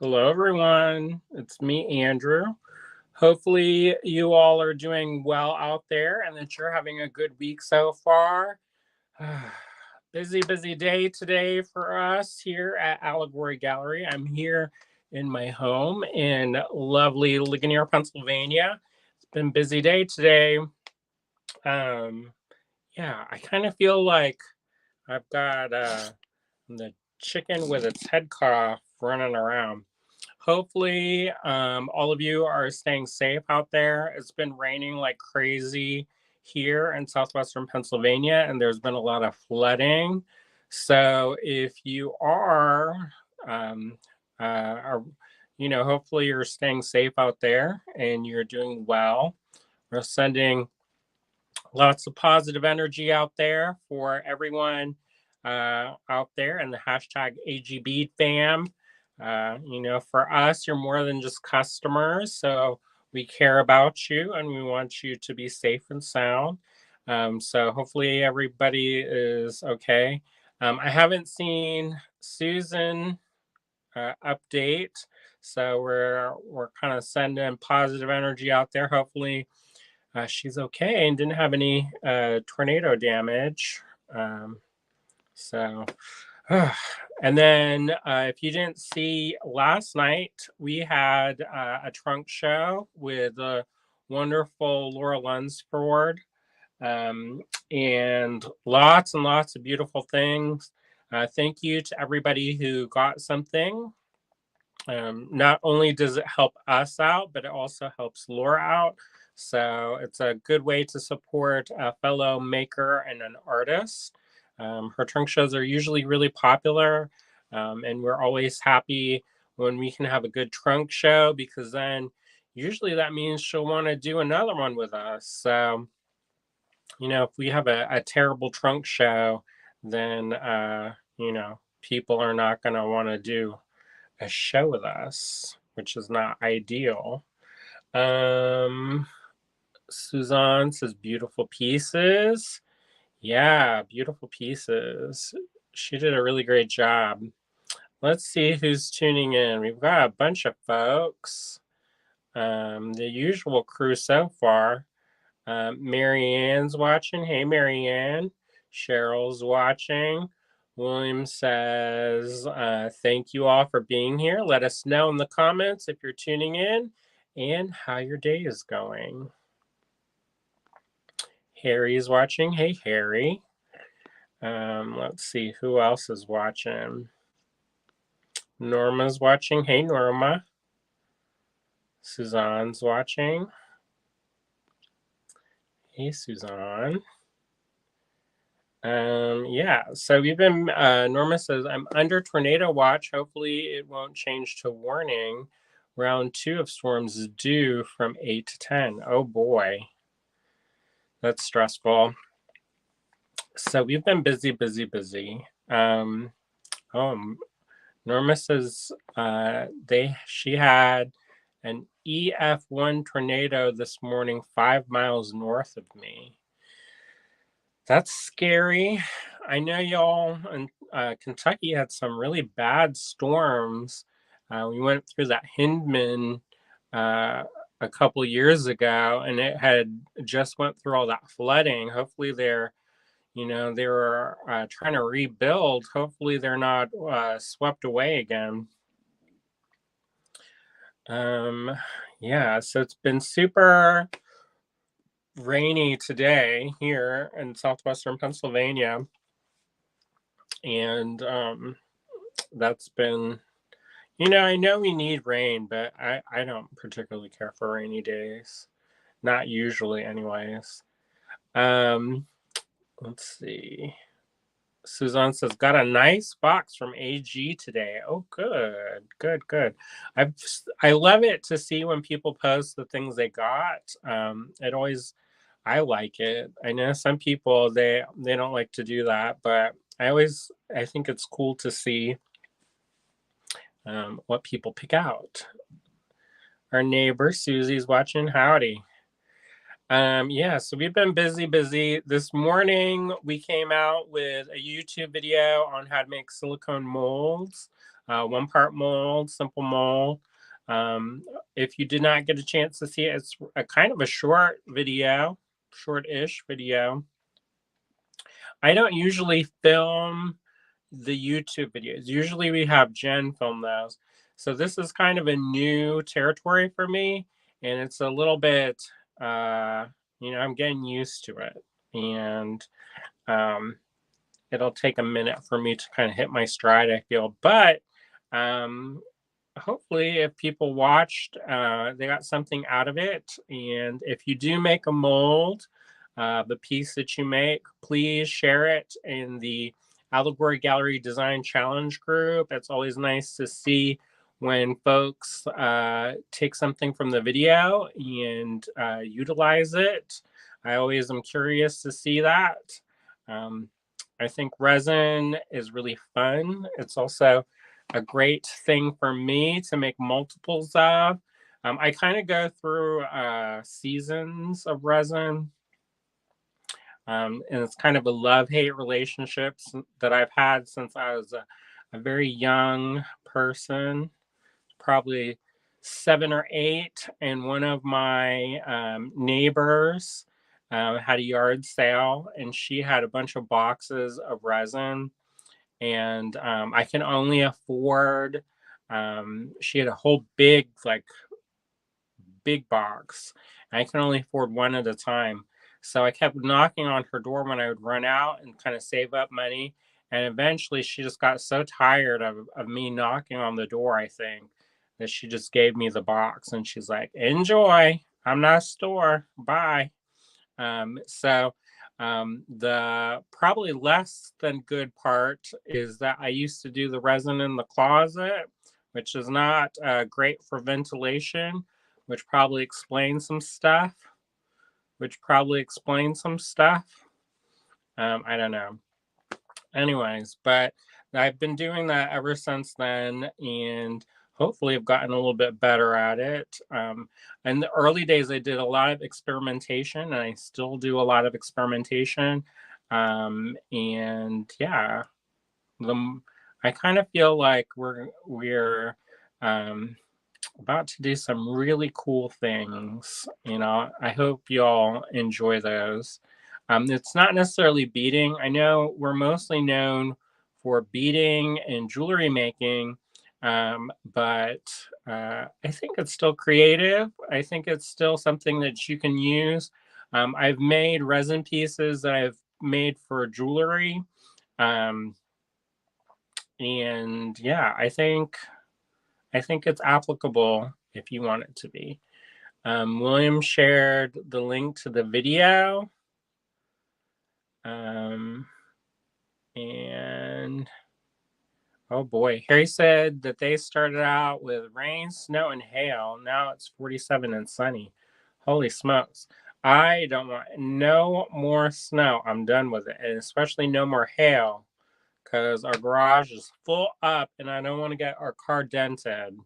Hello, everyone. It's me, Andrew. Hopefully, you all are doing well out there and that you're having a good week so far. Busy day today for us here at Allegory Gallery. I'm here in my home in lovely Ligonier, Pennsylvania. It's been a busy day today. Um, yeah, I kind of feel like I've got the chicken with its head cut off running around. Hopefully, all of you are staying safe out there. It's been raining like crazy here in southwestern Pennsylvania, and there's been a lot of flooding. So, if you um, are, hopefully you're staying safe out there and you're doing well. We're sending lots of positive energy out there for everyone out there and the hashtag AGB fam. For us, you're more than just customers. So we care about you and we want you to be safe and sound. So hopefully everybody is okay. I haven't seen Susan update. So we're kind of sending positive energy out there. Hopefully she's okay and didn't have any tornado damage. Um, so, and then if you didn't see last night, we had a trunk show with the wonderful Laura Lunsford and lots of beautiful things. Thank you to everybody who got something. Not only does it help us out, but it also helps Laura out. So it's a good way to support a fellow maker and an artist. Her trunk shows are usually really popular, and we're always happy when we can have a good trunk show because then usually that means she'll want to do another one with us. So, if we have a terrible trunk show, then, people are not going to want to do a show with us, which is not ideal. Um, Suzanne says beautiful pieces. Yeah, beautiful pieces. She did a really great job. Let's see who's tuning in. We've got a bunch of folks. The usual crew so far. Marianne's watching. Hey, Marianne. Cheryl's watching. William says, thank you all for being here. Let us know in the comments if you're tuning in and how your day is going. Harry is watching. Hey, Harry. Let's see who else is watching. Norma's watching. Hey, Norma. Suzanne's watching. Hey, Suzanne. So we've been, Norma says, I'm under tornado watch. Hopefully it won't change to warning. Round 2 of storms is due from 8 to 10. Oh boy. That's stressful. So we've been busy. Norma says she had an EF1 tornado this morning 5 miles north of me. That's scary. I know y'all in Kentucky had some really bad storms. We went through that Hindman a couple years ago, and it had just went through all that flooding. Hopefully, they were trying to rebuild. Hopefully, they're not swept away again. So it's been super rainy today here in southwestern Pennsylvania, and that's been, I know we need rain, but I don't particularly care for rainy days, not usually anyways. Let's see. Suzanne says, got a nice box from AG today. Oh, good. I love it to see when people post the things they got. I like it. I know some people they don't like to do that, but I think it's cool to see what people pick out. Our neighbor Susie's watching. Howdy. So we've been busy. This morning we came out with a YouTube video on how to make silicone molds. one part mold, simple mold. Um, if you did not get a chance to see it, it's a kind of a short video, short-ish video. I don't usually film the YouTube videos. Usually we have Jen film those. So this is kind of a new territory for me, and it's a little bit, uh, I'm getting used to it, and um, it'll take a minute for me to kind of hit my stride, I feel. But um, hopefully if people watched, they got something out of it. And if you do make a mold, the piece that you make, please share it in the Allegory Gallery Design Challenge group. It's always nice to see when folks take something from the video and utilize it. I always am curious to see that. um, I think resin is really fun. It's also a great thing for me to make multiples of. I kind of go through seasons of resin, and it's kind of a love-hate relationship that I've had since I was a very young person, probably 7 or 8. And one of my neighbors had a yard sale, and she had a bunch of boxes of resin, and I can only afford. She had a whole big box. I can only afford one at a time, so I kept knocking on her door when I would run out and kind of save up money. And eventually, she just got so tired of me knocking on the door, I think, that she just gave me the box, and she's like, "Enjoy. I'm not a store. Bye." The probably less than good part is that I used to do the resin in the closet, which is not great for ventilation, which probably explains some stuff. Which probably explains some stuff. I don't know. Anyways, but I've been doing that ever since then, and hopefully I've gotten a little bit better at it. In the early days, I did a lot of experimentation, and I still do a lot of experimentation. And yeah, the I kind of feel like we're um, about to do some really cool things. I hope y'all enjoy those. It's not necessarily beading. I know we're mostly known for beading and jewelry making, but I think it's still creative. I think it's still something that you can use. I've made resin pieces that I've made for jewelry. Um, and yeah, I think it's applicable if you want it to be. William shared the link to the video. And oh boy, Harry said that they started out with rain, snow, and hail. Now it's 47 and sunny. Holy smokes. I don't want no more snow. I'm done with it. And especially no more hail, because our garage is full up and I don't want to get our car dented.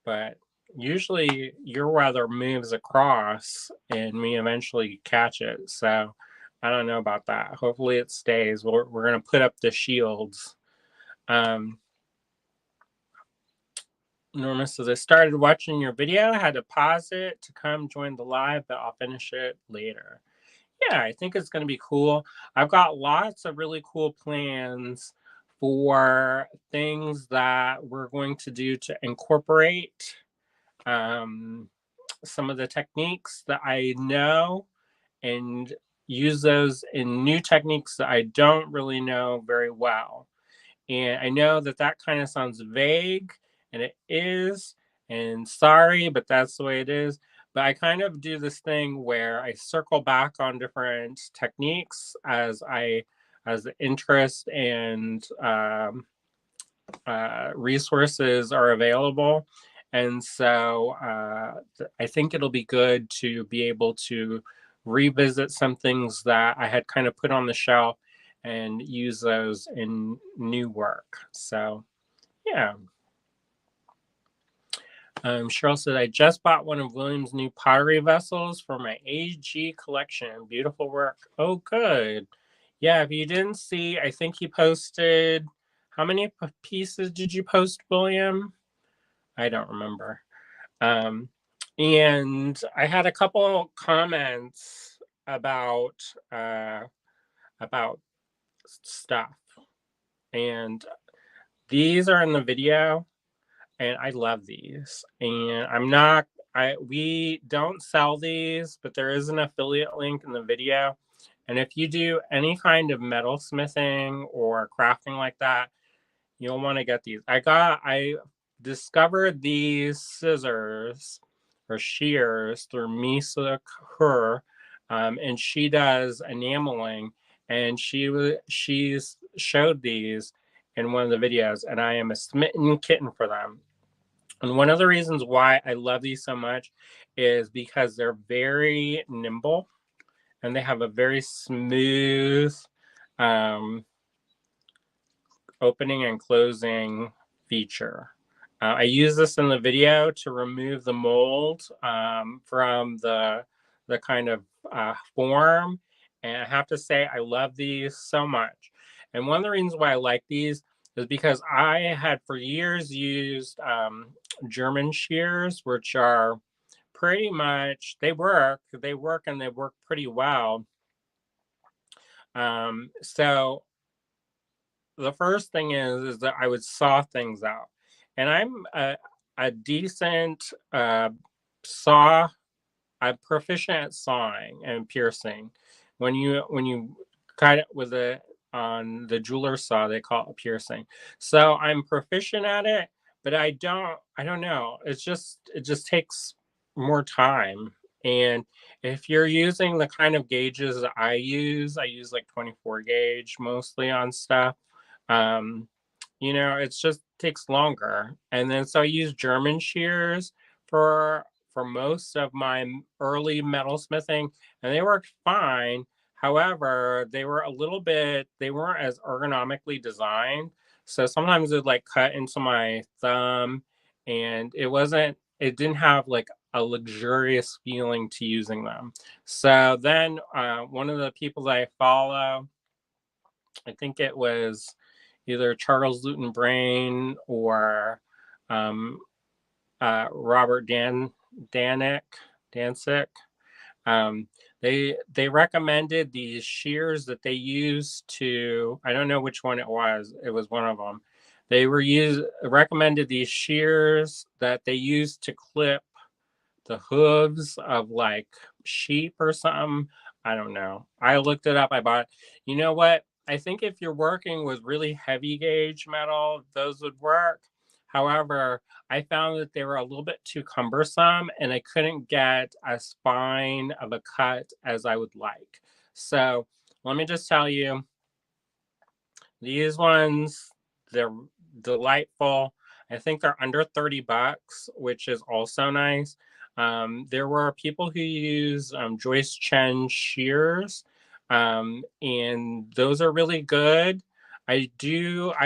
But usually your weather moves across and we eventually catch it. So I don't know about that. Hopefully it stays. We're going to put up the shields. Norma says, I started watching your video, had to pause it to come join the live, but I'll finish it later. Yeah, I think it's going to be cool. I've got lots of really cool plans for things that we're going to do to incorporate some of the techniques that I know and use those in new techniques that I don't really know very well. And I know that that kind of sounds vague, and it is. And sorry, but that's the way it is. But I kind of do this thing where I circle back on different techniques as the interest and resources are available. And so I think it'll be good to be able to revisit some things that I had kind of put on the shelf and use those in new work. So, yeah. Cheryl said, I just bought one of William's new pottery vessels for my AG collection. Beautiful work. Oh, good. Yeah, if you didn't see, I think he posted How many pieces did you post, William? I don't remember. Um, and I had a couple comments about uh, about stuff, and these are in the video, and I love these. And I'm not. We don't sell these, but there is an affiliate link in the video. And if you do any kind of metalsmithing or crafting like that, you'll want to get these. I discovered these scissors or shears through Misa Kerr, and she does enameling, and she's showed these in one of the videos, and I am a smitten kitten for them. And one of the reasons why I love these so much is because they're very nimble and they have a very smooth um, opening and closing feature. I use this in the video to remove the mold from the kind of form. And I have to say, I love these so much. And one of the reasons why I like these is because I had for years used German shears, which are pretty much, they work and they work pretty well. So the first thing is that I would saw things out, and I'm a decent saw. I'm proficient at sawing and piercing. When you cut it with a on the jeweler saw, they call it piercing. So I'm proficient at it, but I don't know. It just takes more time. And if you're using the kind of gauges that I use like 24 gauge mostly on stuff. Um, it's just takes longer. And then so I use German shears for for most of my early metalsmithing, and they worked fine. However, they weren't as ergonomically designed. So sometimes it like cut into my thumb, and it didn't have like a luxurious feeling to using them. So then one of the people that I follow, I think it was either Charles Luton Brain or um, Robert Dansick. Um, they recommended these shears that they used to. I don't know which one it was. It was one of them. They recommended these shears that they used to clip the hooves of like sheep or something. I don't know. I looked it up. I bought. You know what? I think if you're working with really heavy gauge metal, those would work. However, I found that they were a little bit too cumbersome and I couldn't get as fine of a cut as I would like. So let me just tell you, these ones, they're delightful. I think they're under $30, which is also nice. There were people who use Joyce Chen shears, and those are really good. I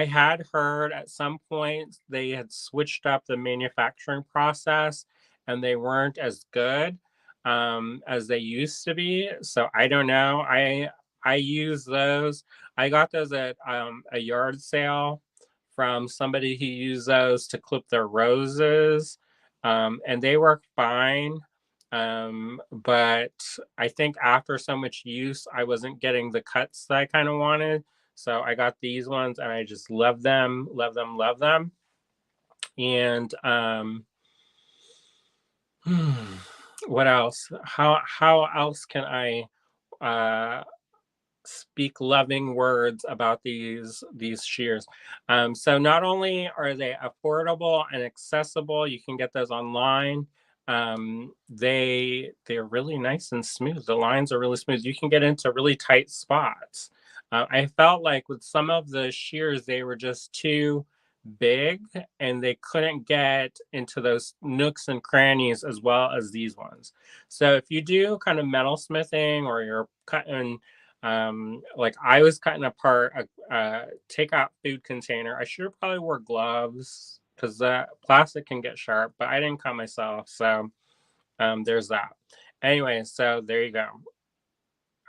had heard at some point they had switched up the manufacturing process and they weren't as good as they used to be. So I don't know. I use those. I got those at a yard sale from somebody who used those to clip their roses, and they work fine. But I think after so much use, I wasn't getting the cuts that I kind of wanted. So I got these ones, and I just love them, love them, love them. And what else? How else can I uh, speak loving words about these shears. So not only are they affordable and accessible, you can get those online. They're really nice and smooth. The lines are really smooth. You can get into really tight spots. I felt like with some of the shears, they were just too big and they couldn't get into those nooks and crannies as well as these ones. So if you do kind of metalsmithing or you're cutting like I was cutting apart a takeout food container. I should have probably wore gloves because the plastic can get sharp, but I didn't cut myself. So there's that. Anyway, so there you go.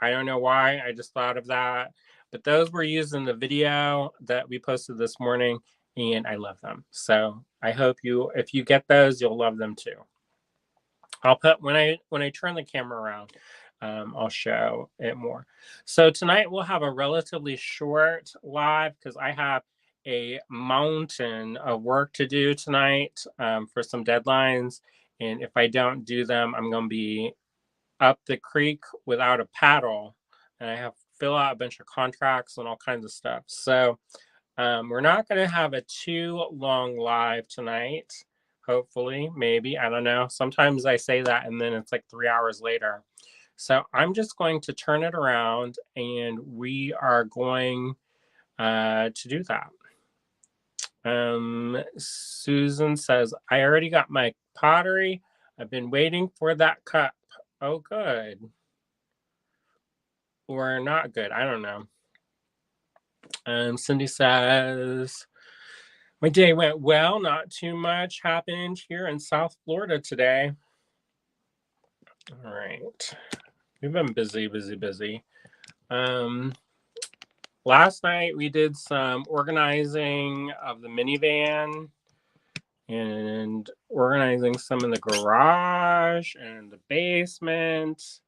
I don't know why I just thought of that, but those were used in the video that we posted this morning, and I love them. So I hope if you get those, you'll love them too. I'll put when I turn the camera around, I'll show it more. So tonight we'll have a relatively short live because I have a mountain of work to do tonight for some deadlines, and if I don't do them, I'm going to be up the creek without a paddle, and I have to fill out a bunch of contracts and all kinds of stuff. So we're not going to have a too long live tonight. Hopefully, maybe. I don't know. Sometimes I say that and then it's like 3 hours later. So I'm just going to turn it around and we are going to do that. Susan says, I already got my pottery. I've been waiting for that cup. Oh, good. Or not good. I don't know. Cindy says, my day went well. Not too much happened here in South Florida today. All right. We've been busy, busy, busy. Last night we did some organizing of the minivan and organizing some in the garage and the basement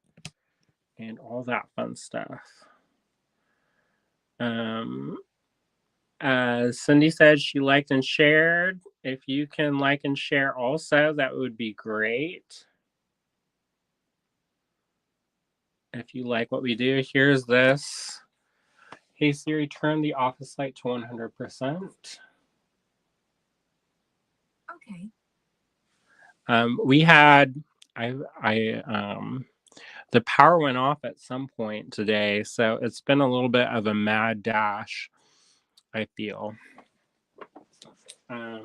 and all that fun stuff. As Cindy said, she liked and shared. If you can like and share also, that would be great. If you like what we do, here's this. Hey Siri, turn the office light to 100%. Okay. We had, the power went off at some point today, so it's been a little bit of a mad dash, I feel. I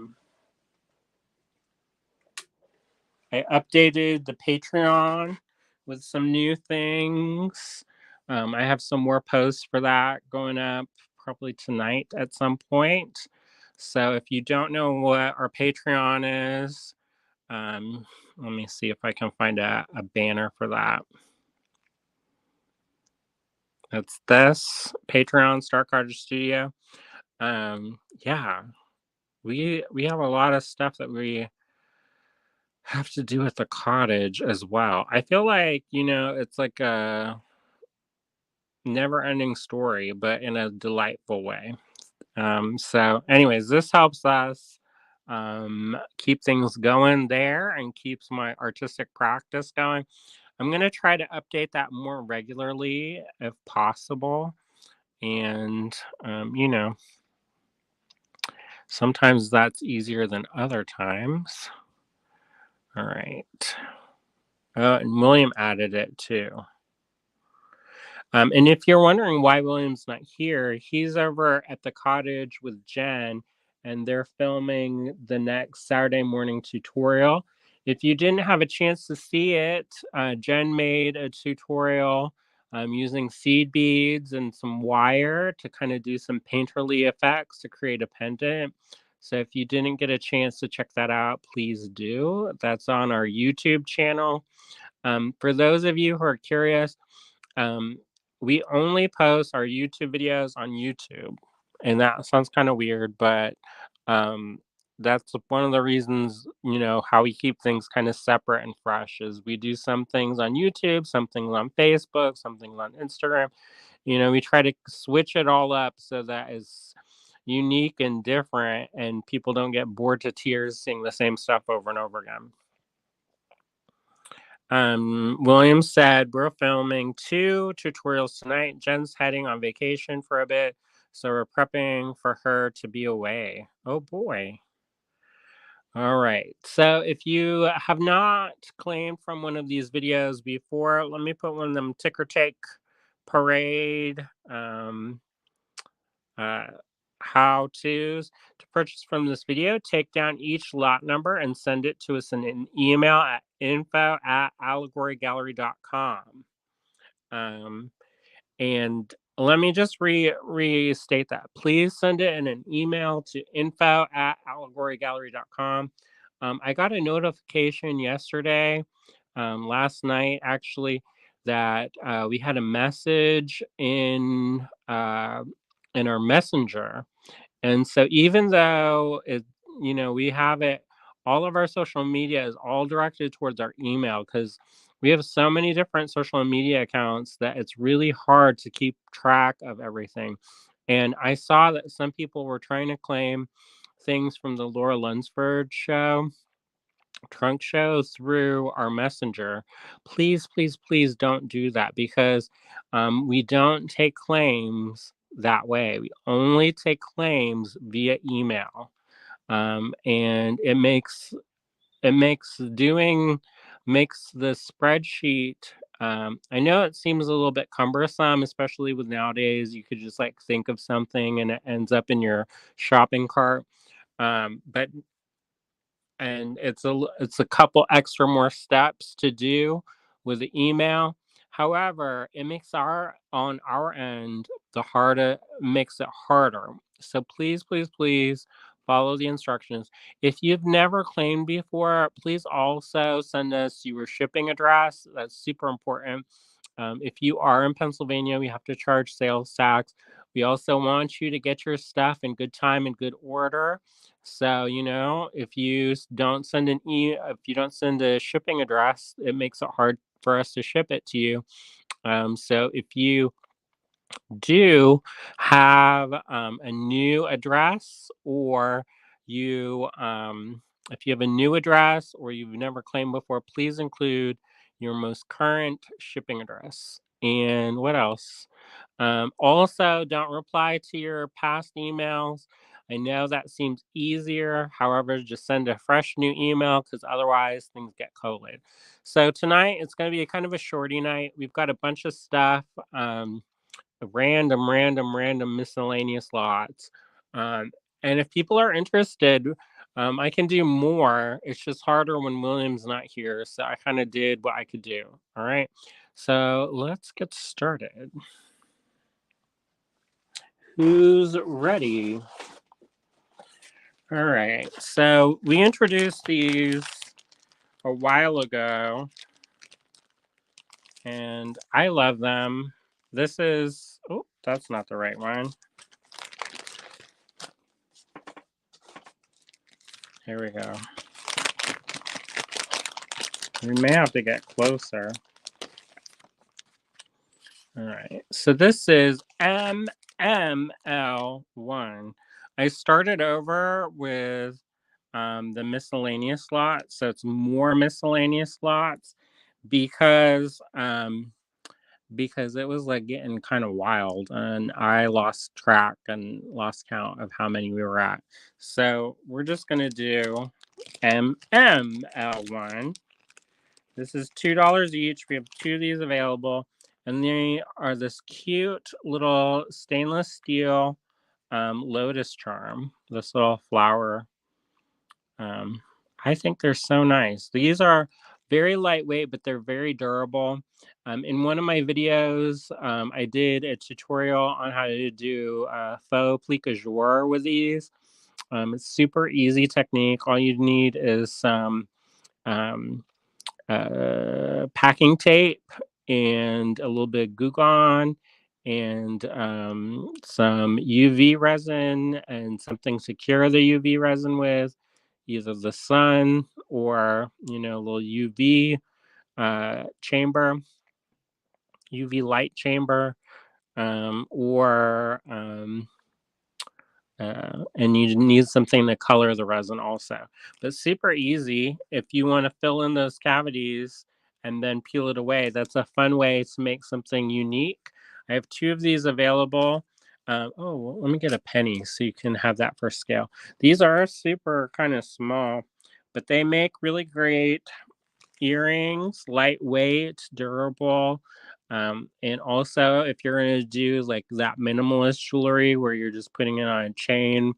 updated the Patreon with some new things. I have some more posts for that going up probably tonight at some point. So if you don't know what our Patreon is, let me see if I can find a banner for that. It's this Patreon Star Cottage Studio. Yeah, we have a lot of stuff that we have to do with the cottage as well. I feel like, it's like a never ending story, but in a delightful way. So, anyways, this helps us keep things going there and keeps my artistic practice going. I'm going to try to update that more regularly if possible. And, sometimes that's easier than other times. All right. And William added it too. And if you're wondering why William's not here, he's over at the cottage with Jen, and they're filming the next Saturday morning tutorial. If you didn't have a chance to see it, Jen made a tutorial using seed beads and some wire to kind of do some painterly effects to create a pendant. So if you didn't get a chance to check that out, please do. That's on our YouTube channel. For those of you who are curious, we only post our YouTube videos on YouTube. And that sounds kind of weird, but that's one of the reasons, how we keep things kind of separate and fresh is we do some things on YouTube, some things on Facebook, some things on Instagram. We try to switch it all up so that is unique and different and people don't get bored to tears seeing the same stuff over and over again. William said, we're filming 2 tutorials tonight. Jen's heading on vacation for a bit, so we're prepping for her to be away. Oh boy. All right. So if you have not claimed from one of these videos before, let me put one of them ticker take parade how-tos to purchase from this video. Take down each lot number and send it to us in an email at info@allegorygallery.com. And let me just restate that. Please send it in an email to info@allegorygallery.com. I got a notification yesterday, last night actually, that we had a message in our messenger. And so even though we have it, all of our social media is all directed towards our email because we have so many different social media accounts that it's really hard to keep track of everything. And I saw that some people were trying to claim things from the Laura Lunsford trunk show through our messenger. Please, please, please don't do that because we don't take claims that way. We only take claims via email. And it makes the spreadsheet. I know it seems a little bit cumbersome, especially with nowadays. You could just like think of something and it ends up in your shopping cart. But and it's a couple extra more steps to do with the email. However, it makes our on our end the harder makes it harder. So please, please, please follow the instructions. If you've never claimed before, please also send us your shipping address. That's super important. If you are in Pennsylvania, we have to charge sales tax. We also want you to get your stuff in good time and good order. So, if you if you don't send a shipping address, it makes it hard for us to ship it to you. So if you do have a new address or if you have a new address or you've never claimed before, please include your most current shipping address. And what else? Also, don't reply to your past emails. I know that seems easier. However, just send a fresh new email because otherwise things get collated. So tonight it's going to be a kind of a shorty night. We've got a bunch of stuff. Random miscellaneous lots. Um, and if people are interested, I can do more. It's just harder when William's not here. So I kind of did what I could do. All right. So let's get started. Who's ready? All right. So we introduced these a while ago, and I love them. Oh, that's not the right one. Here we go. We may have to get closer. All right. So this is MML1. I started over with the miscellaneous lots. So it's more miscellaneous lots because because it was like getting kind of wild and I lost track and lost count of how many we were at. So we're just going to do MML1. This is $2 each. We have two of these available. And they are this cute little stainless steel lotus charm. This little flower. Um, I think they're so nice. These are very lightweight, but they're very durable. In one of my videos, I did a tutorial on how to do faux plique-à-jour with these. It's super easy technique. All you need is some um, packing tape and a little bit of Goo Gone and some UV resin and something to cure the UV resin with, either the sun or a little chamber, UV light chamber, or and you need something to color the resin also. But super easy if you want to fill in those cavities and then peel it away. That's a fun way to make something unique. I have two of these available. Well, let me get a penny so you can have that for scale. These are super kind of small, but they make really great earrings, lightweight, durable. And also, if you're going to do like that minimalist jewelry where you're just putting it on a chain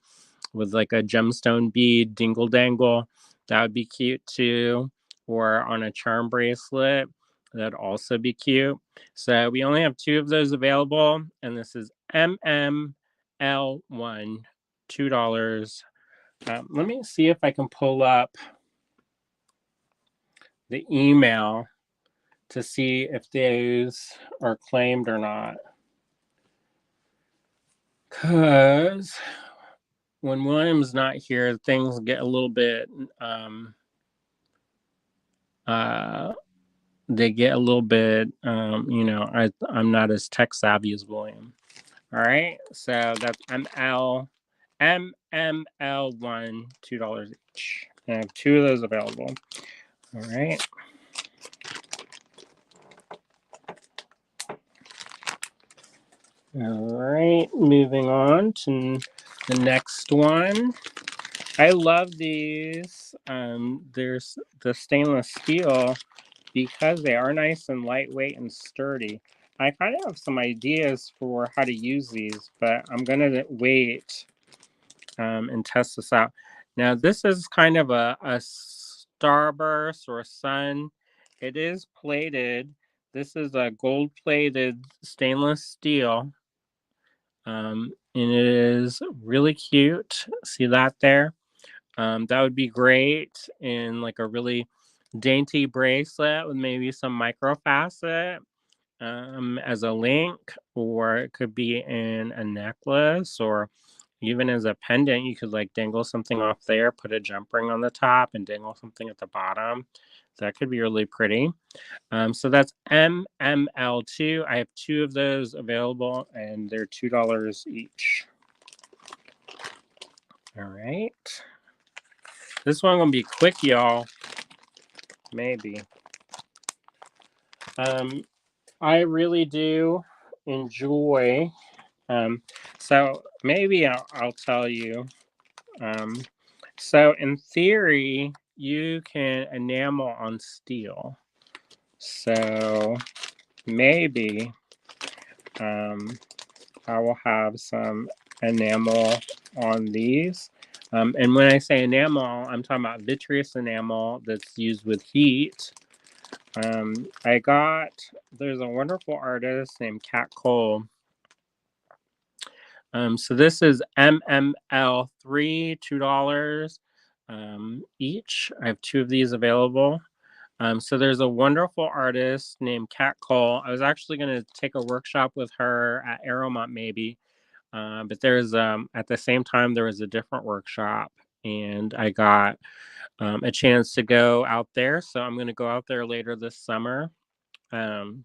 with like a gemstone bead dingle dangle, that would be cute too. Or on a charm bracelet, that'd also be cute. So we only have two of those available, and this is MML1, $2. Let me see if I can pull up the email to see if those are claimed or not. Because when William's not here, things get a little bit, uh, they get a little bit, I'm not as tech savvy as William. All right, so that's MML1, $2 each. I have two of those available. All right. All right, moving on to the next one. I love these. There's the stainless steel because they are nice and lightweight and sturdy. I kind of have some ideas for how to use these, but I'm gonna wait and test this out. Now, this is kind of a starburst or a sun. It is plated. This is a gold-plated stainless steel. And it is really cute. See that there? That would be great in like a really dainty bracelet with maybe some micro facet as a link, or it could be in a necklace, or even as a pendant. You could like dangle something off there, put a jump ring on the top, and dangle something at the bottom. That could be really pretty. So that's MML2. I have two of those available, and they're $2 each. All right. This one gonna be quick, y'all. Maybe. I really do enjoy. So maybe I'll tell you. So in theory, you can enamel on steel. So maybe I will have some enamel on these. And when I say enamel, I'm talking about vitreous enamel that's used with heat. There's a wonderful artist named Kat Cole. So this is MML3, $2 each. I have two of these available. So there's a wonderful artist named Kat Cole. I was actually going to take a workshop with her at Aeromont maybe, but there's at the same time there was a different workshop, and I got a chance to go out there. So I'm going to go out there later this summer. And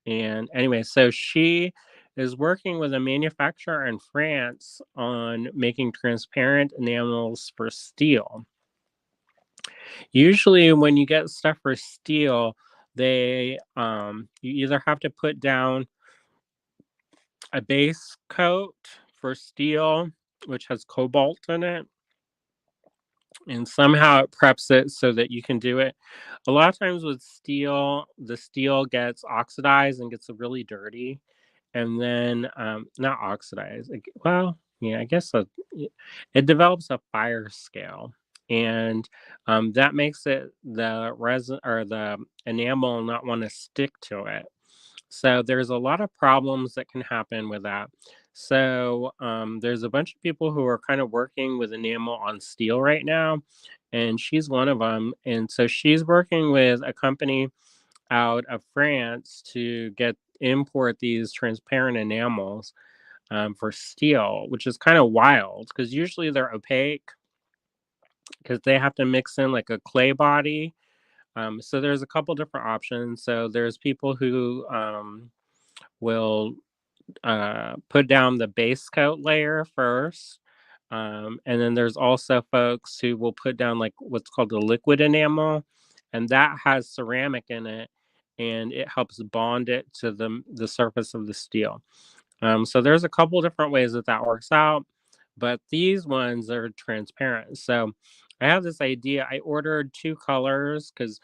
anyway, so she is working with a manufacturer in France on making transparent enamels for steel. Usually, when you get stuff for steel, you either have to put down a base coat for steel, which has cobalt in it, and somehow it preps it so that you can do it. A lot of times with steel, the steel gets oxidized and gets really dirty, and then not oxidized. Well, yeah, I guess it develops a fire scale, and that makes it the resin or the enamel not want to stick to it. So there's a lot of problems that can happen with that. So there's a bunch of people who are kind of working with enamel on steel right now, and she's one of them. And so she's working with a company out of France to import these transparent enamels for steel, which is kind of wild because usually they're opaque because they have to mix in like a clay body. So there's a couple different options. So there's people who will put down the base coat layer first. And then there's also folks who will put down like what's called the liquid enamel, and that has ceramic in it, and it helps bond it to the surface of the steel. So there's a couple different ways that works out, but these ones are transparent. So I have this idea. I ordered two colors because,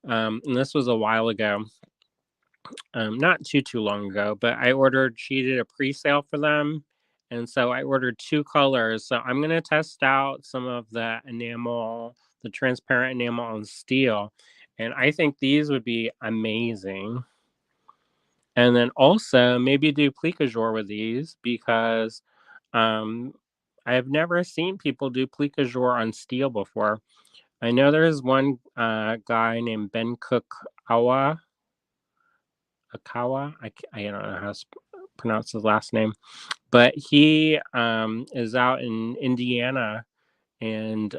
and this was a while ago, not too long ago, but she did a pre-sale for them. And so I ordered two colors. So I'm going to test out some of the transparent enamel on steel. And I think these would be amazing. And then also maybe do plique jour with these because um, I've never seen people do plique jour on steel before. I know there's one guy named Ben Cook Awa Akawa. I don't know how to pronounce his last name, but he is out in Indiana and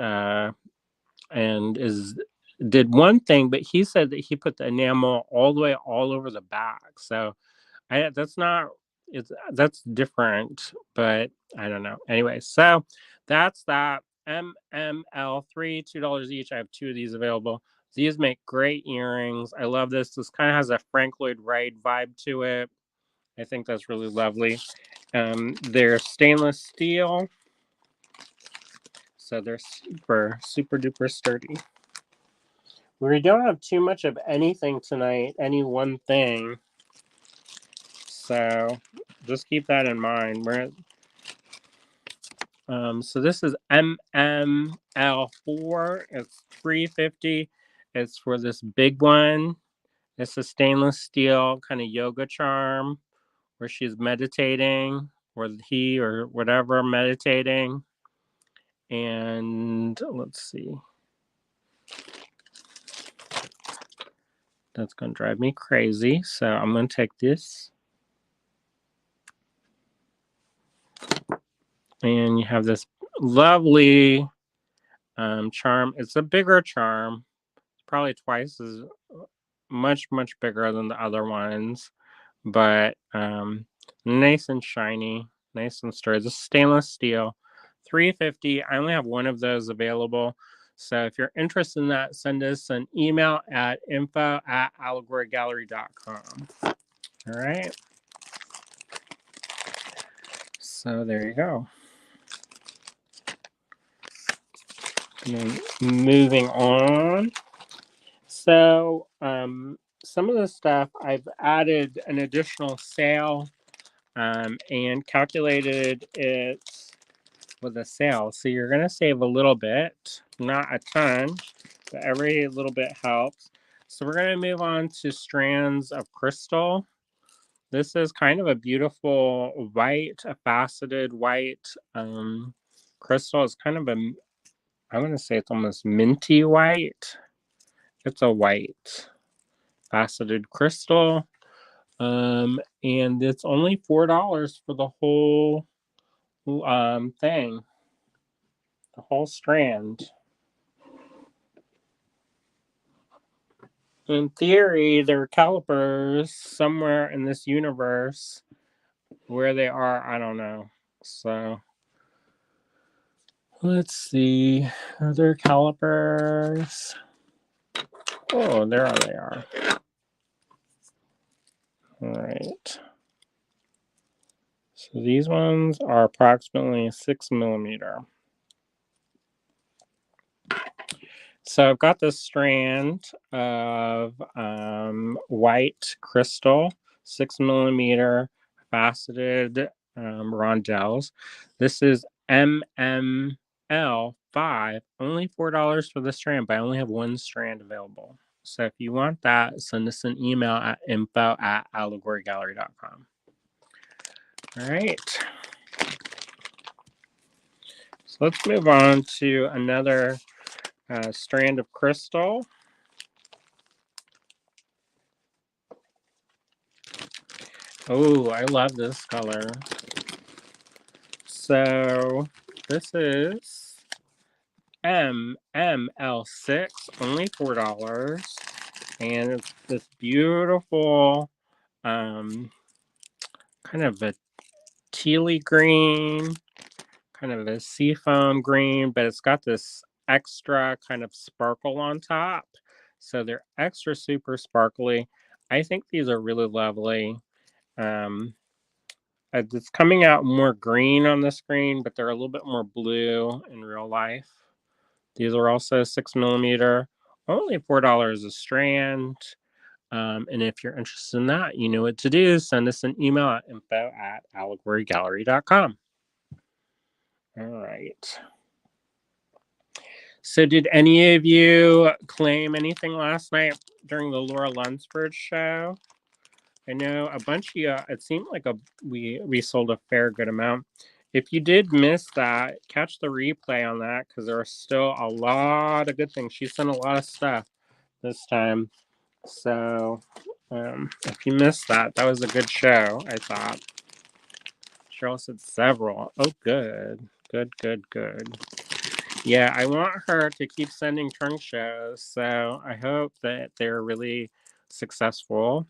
did one thing, but he said that he put the enamel all the way all over the back. So that's different, but I don't know. Anyway, so that's that. MML3, $2 each. I have 2 of these available. These make great earrings. I love this. This kind of has a Frank Lloyd Wright vibe to it. I think that's really lovely. They're stainless steel, so they're super, super duper sturdy. We don't have too much of anything tonight, any one thing. So just keep that in mind. So this is MML4. It's $3.50. It's for this big one. It's a stainless steel kind of yoga charm where she's meditating, or he or whatever meditating. And let's see. That's going to drive me crazy. So I'm going to take this. And you have this lovely charm. It's a bigger charm. It's probably twice as much bigger than the other ones. But nice and shiny. Nice and sturdy. This is stainless steel. $3.50. I only have one of those available. So if you're interested in that, send us an email at info@allegorygallery.com. All right. So there you go. And moving on. So some of the stuff I've added an additional sale and calculated it with a sale. So you're going to save a little bit, not a ton, but every little bit helps. So we're going to move on to strands of crystal. This is kind of a beautiful white, a faceted white crystal. It's kind of I'm going to say it's almost minty white. It's a white faceted crystal. And it's only $4 for the whole thing. The whole strand. In theory, there are calipers somewhere in this universe. Where they are, I don't know. So let's see. Are there calipers? Oh, there they are. All right. So these ones are approximately 6 millimeter. So I've got this strand of white crystal, 6 millimeter faceted rondelles. This is MML5, only $4 for the strand, but I only have one strand available. So if you want that, send us an email at info@allegorygallery.com. All right. So let's move on to another strand of crystal. Oh, I love this color. So this is MML6, only $4. And it's this beautiful kind of a tealy green, kind of a seafoam green, but it's got this extra kind of sparkle on top. So they're extra super sparkly. I think these are really lovely. It's coming out more green on the screen, but they're a little bit more blue in real life. These are also 6 millimeter, only $4 a strand. And if you're interested in that, you know what to do. Send us an email at info@allegorygallery.com. All right. So did any of you claim anything last night during the Laura Lunsford show? I know a bunch of you, it seemed like we sold a fair good amount. If you did miss that, catch the replay on that because there are still a lot of good things. She sent a lot of stuff this time. So if you missed that, that was a good show, I thought. Cheryl said several. Oh, good. Good, good, good. Yeah, I want her to keep sending trunk shows, so I hope that they're really successful.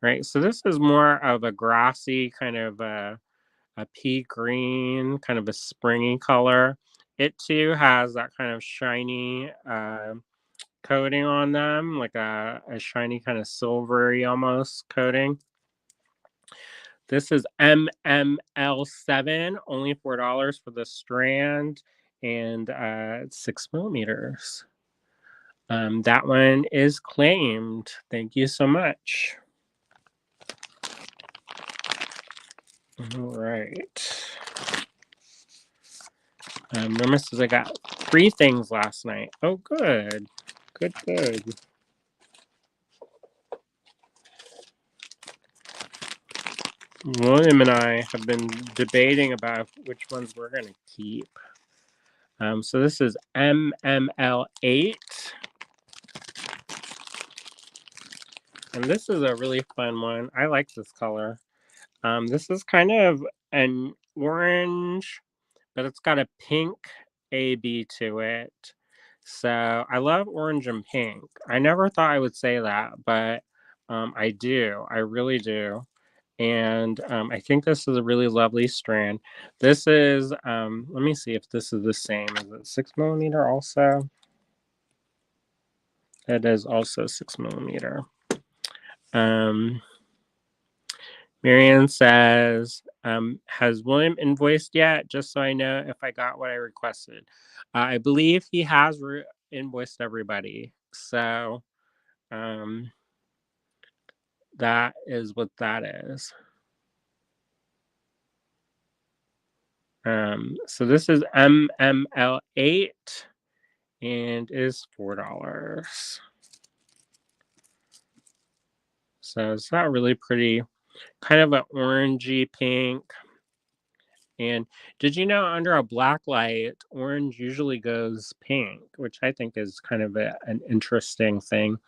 Right, so this is more of a grassy kind of a pea green, kind of a springy color. It too has that kind of shiny coating on them, like a shiny kind of silvery almost coating. This is MML7, only $4 for the strand, and it's 6 millimeters. That one is claimed. Thank you so much. All right. Norma says I got 3 things last night. Oh, good. Good, good. William and I have been debating about which ones we're going to keep. So this is MML8. And this is a really fun one. I like this color. This is kind of an orange, but it's got a pink AB to it. So I love orange and pink. I never thought I would say that, but I do. I really do. And I think this is a really lovely strand. This is, let me see if this is the same. Is it 6 millimeter also? It is also 6 millimeter. Marianne says, has William invoiced yet? Just so I know if I got what I requested. I believe he has invoiced everybody. So that is what that is. So this is MML8 and is $4. So it's not really pretty, kind of an orangey pink. And did you know under a black light, orange usually goes pink, which I think is kind of an interesting thing,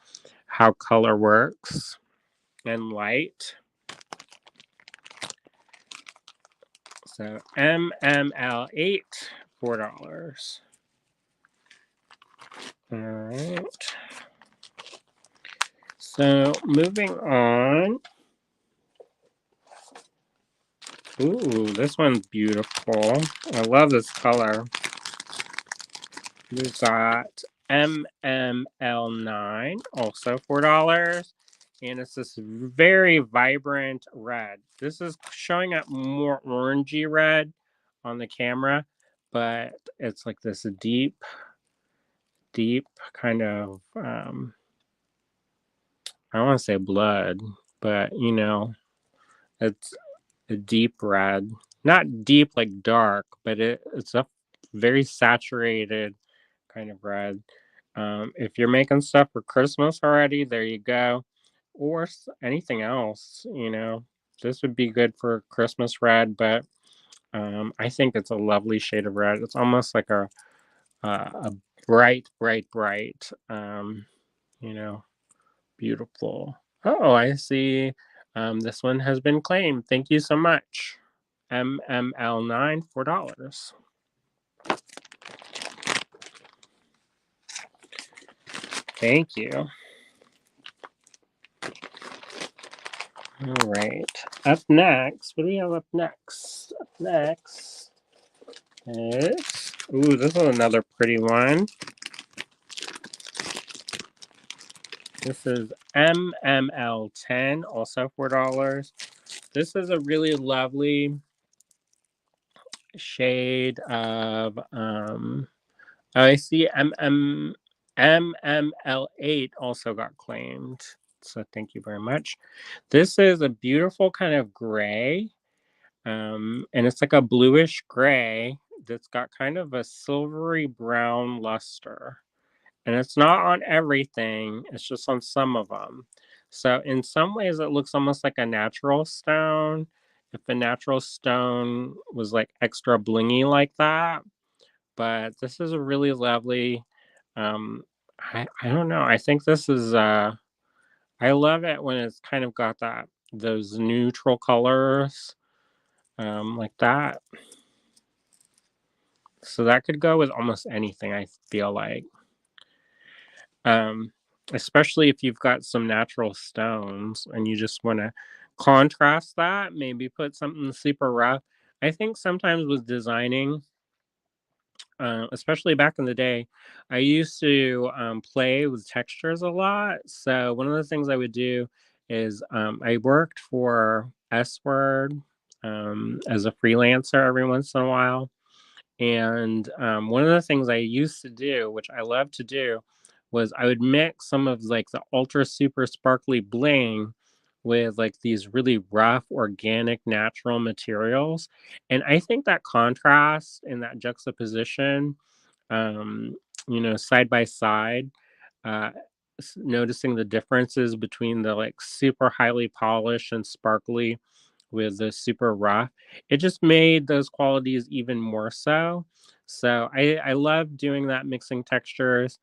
how color works and light. So MML8, $4. All right. So moving on. Ooh, this one's beautiful. I love this color. We've got MML9, also $4. And it's this very vibrant red. This is showing up more orangey red on the camera, but it's like this deep kind of, I don't want to say blood, but you know, it's a deep red. Not deep like dark, but it's a very saturated kind of red. If you're making stuff for Christmas already, there you go. Or anything else, you know, this would be good for Christmas red, but I think it's a lovely shade of red. It's almost like a bright, you know, beautiful. Oh, I see. This one has been claimed. Thank you so much. MML9, $4. Thank you. All right. Up next, what do we have up next? Up next is, ooh, this is another pretty one. This is MML10, also $4. This is a really lovely shade of, I see MML8 also got claimed. So thank you very much. This is a beautiful kind of gray. And it's like a bluish gray that's got kind of a silvery brown luster. And it's not on everything, it's just on some of them. So in some ways, it looks almost like a natural stone. If a natural stone was like extra blingy like that. But this is a really lovely, I don't know. I think this is I love it when it's kind of got those neutral colors, like that. So that could go with almost anything, I feel like. Um, Especially if you've got some natural stones and you just want to contrast that, maybe put something super rough. I think sometimes with designing, especially back in the day, I used to play with textures a lot. So one of the things I would do is I worked for S Word as a freelancer every once in a while. And one of the things I used to do, which I love to do, was I would mix some of like the ultra super sparkly bling with like these really rough, organic, natural materials. And I think that contrast and that juxtaposition, um, side by side, uh, noticing the differences between the like super highly polished and sparkly with the super rough, it just made those qualities even more so. So I love doing that, mixing textures,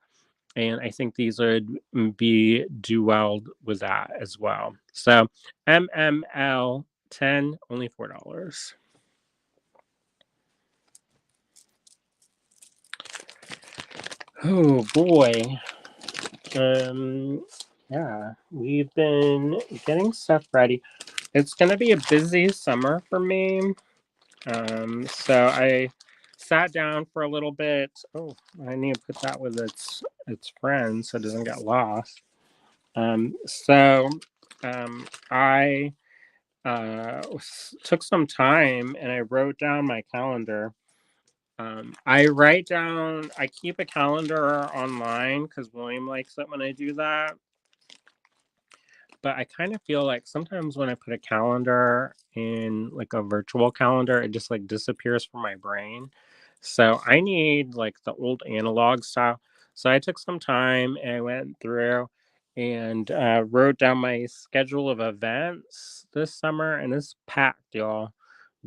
and I think these would be do well with that as well. So MML 10, only $4. Oh boy. Um yeah, we've been getting stuff ready. It's gonna be a busy summer for me. So I sat down for a little bit. Oh, I need to put that with its friends so it doesn't get lost. I took some time and I wrote down my calendar. I keep a calendar online because William likes it when I do that. But I kind of feel like sometimes when I put a calendar in like a virtual calendar, it just like disappears from my brain. So I need like the old analog style. So I took some time and I went through and wrote down my schedule of events this summer, and it's packed, y'all.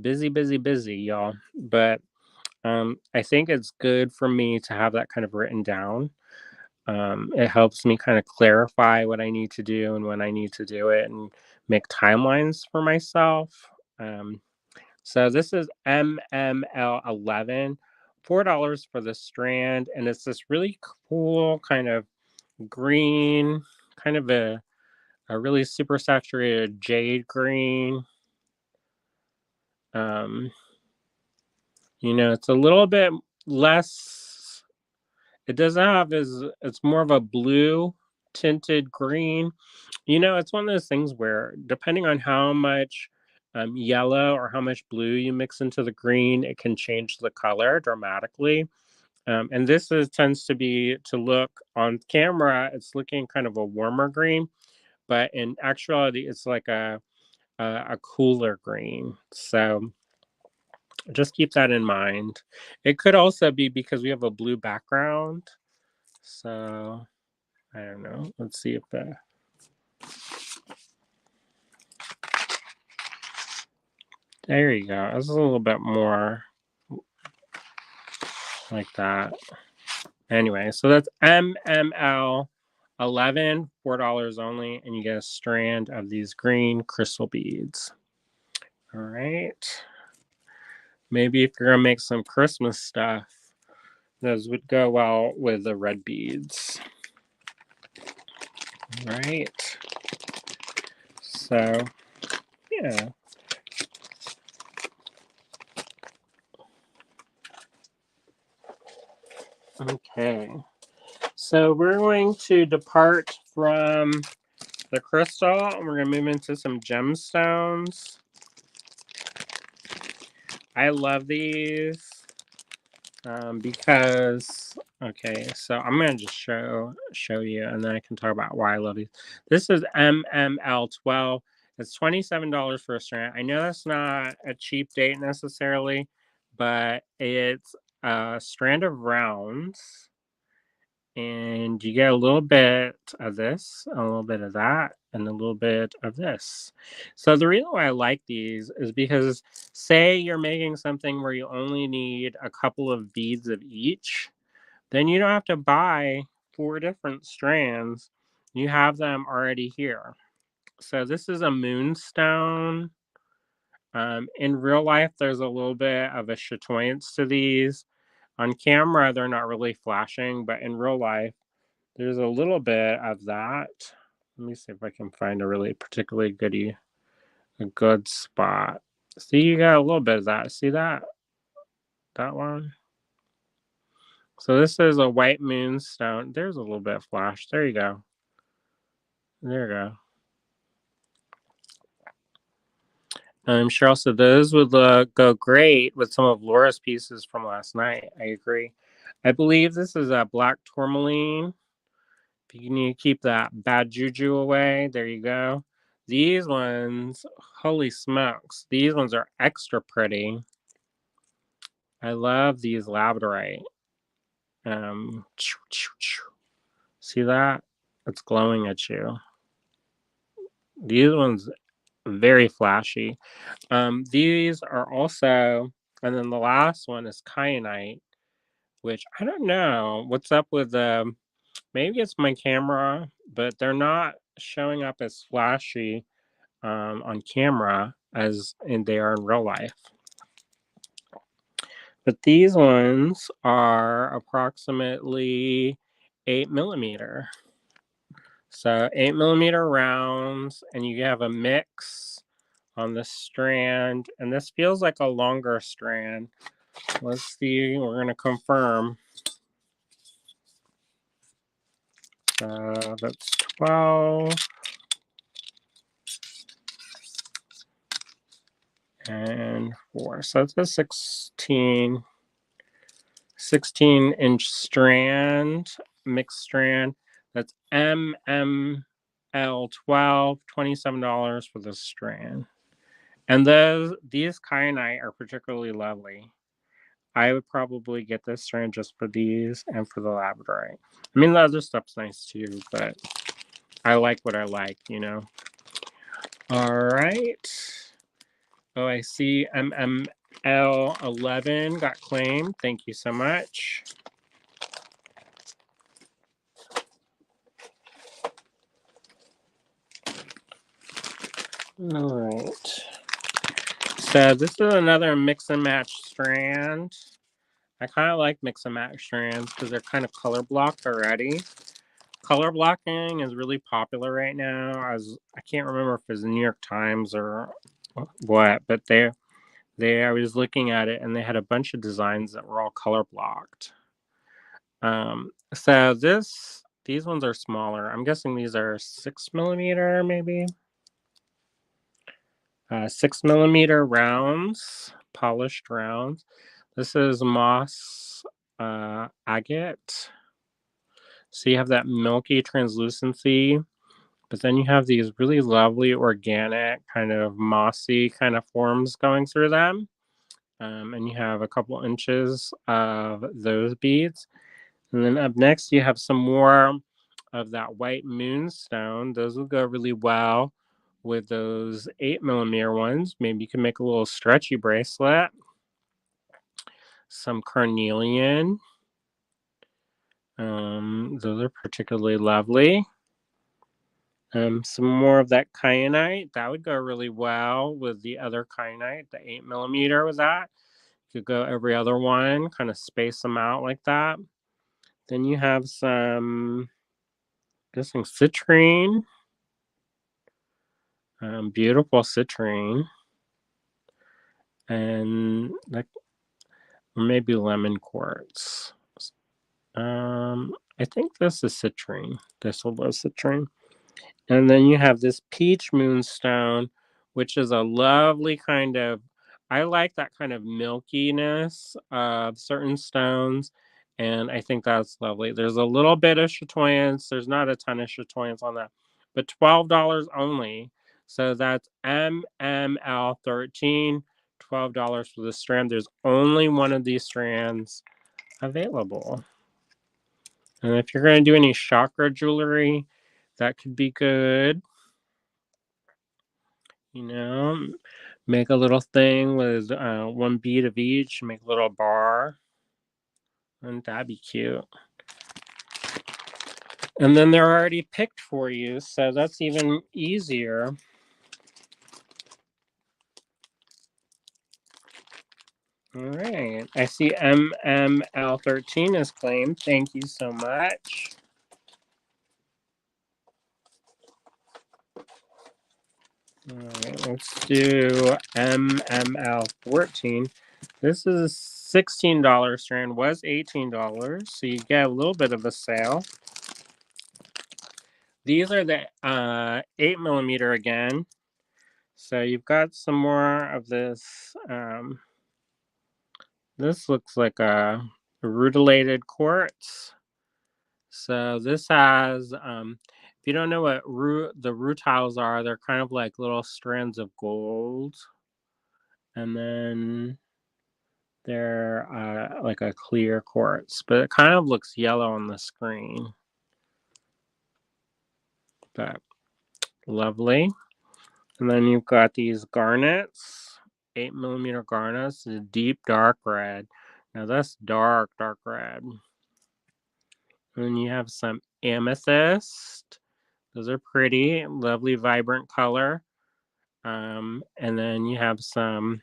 Busy, busy, busy, y'all. But I think it's good for me to have that kind of written down. It helps me kind of clarify what I need to do and when I need to do it and make timelines for myself. Um, so this is MML11, $4 for the strand. And it's this really cool kind of green, kind of a really super saturated jade green. Um, it's a little bit less, it doesn't have as, it's more of a blue tinted green. It's one of those things where depending on how much yellow or how much blue you mix into the green, it can change the color dramatically. And this tends to look on camera, it's looking kind of a warmer green, but in actuality, it's like a cooler green. So just keep that in mind. It could also be because we have a blue background. So I don't know. Let's see if there you go. It's a little bit more like that. Anyway, so that's MML 11, $4 only, and you get a strand of these green crystal beads. All right. Maybe if you're gonna make some Christmas stuff, those would go well with the red beads. All right. So yeah. Okay. So we're going to depart from the crystal and we're going to move into some gemstones. I love these because okay, so I'm going to just show you and then I can talk about why I love these. This is MML12. It's $27 for a strand. I know that's not a cheap date necessarily, but it's a strand of rounds and you get a little bit of this, a little bit of that, and a little bit of this. So the reason why I like these is because say you're making something where you only need a couple of beads of each, then you don't have to buy 4 different strands. You have them already here. So this is a moonstone. In real life, there's a little bit of a chatoyance to these. On camera, they're not really flashing, but in real life, there's a little bit of that. Let me see if I can find a really particularly a good spot. See, you got a little bit of that. See that? That one? So this is a white moonstone. There's a little bit of flash. There you go. There you go. Cheryl said those would go great with some of Laura's pieces from last night. I agree. I believe this is a black tourmaline. If you need to keep that bad juju away, there you go. These ones, holy smokes, these ones are extra pretty. I love these labradorite. See that? It's glowing at you. These ones very flashy. These are also, and then the last one is kyanite, which I don't know what's up with maybe it's my camera, but they're not showing up as flashy on camera as they are in real life. But these ones are approximately 8 millimeter. So 8 millimeter rounds, and you have a mix on the strand, and this feels like a longer strand. Let's see, we're going to confirm. That's 12 and 4. So it's a 16-inch strand, mixed strand. That's MML 12, $27 for the strand. And these kyanite are particularly lovely. I would probably get this strand just for these and for the labradorite. I mean, the other stuff's nice too, but I like what I like, you know. All right. Oh, I see MML11 got claimed. Thank you so much. All right. So this is another mix and match strand. I kind of like mix and match strands because they're kind of color blocked already. Color blocking is really popular right now. I can't remember if it's the New York Times or what, but I was looking at it and they had a bunch of designs that were all color blocked. So these ones are smaller. I'm guessing these are 6 millimeter, maybe. 6 millimeter rounds, polished rounds. This is moss agate. So you have that milky translucency, but then you have these really lovely organic kind of mossy kind of forms going through them. And you have a couple inches of those beads. And then up next, you have some more of that white moonstone. Those will go really well with those 8 millimeter ones. Maybe you can make a little stretchy bracelet. Some carnelian. Those are particularly lovely. Some more of that kyanite. That would go really well with the other kyanite, the 8 millimeter with that. You could go every other one, kind of space them out like that. Then you have some, guessing citrine. Beautiful citrine. And like, maybe lemon quartz. I think this is citrine. This will be citrine. And then you have this peach moonstone, which is a lovely kind of, I like that kind of milkiness of certain stones. And I think that's lovely. There's a little bit of chatoyance. There's not a ton of chatoyance on that, but $12 only. So that's MML13, $12 for the strand. There's only one of these strands available. And if you're going to do any chakra jewelry, that could be good. You know, make a little thing with one bead of each, make a little bar. And that'd be cute. And then they're already picked for you, so that's even easier. All right. I see MML13 is claimed. Thank you so much. All right, let's do MML14. This is a $16 strand, was $18, so you get a little bit of a sale. These are the 8mm again. So you've got some more of this. This looks like a rutilated quartz. So this has, if you don't know what the rutiles are, they're kind of like little strands of gold. And then they're like a clear quartz, but it kind of looks yellow on the screen. But lovely. And then you've got these garnets, 8mm garnets, a deep dark red. Now that's dark red. And then you have some amethyst. Those are pretty, lovely, vibrant color. And then you have some,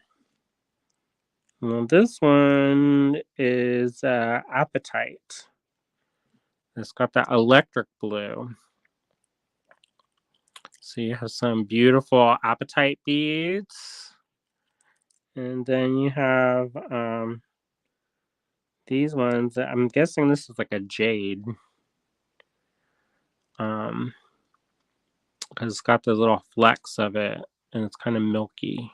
well, this one is apatite. It's got that electric blue. So you have some beautiful apatite beads. And then you have these ones. I'm guessing this is like a jade. Because it's got the little flecks of it, and it's kind of milky.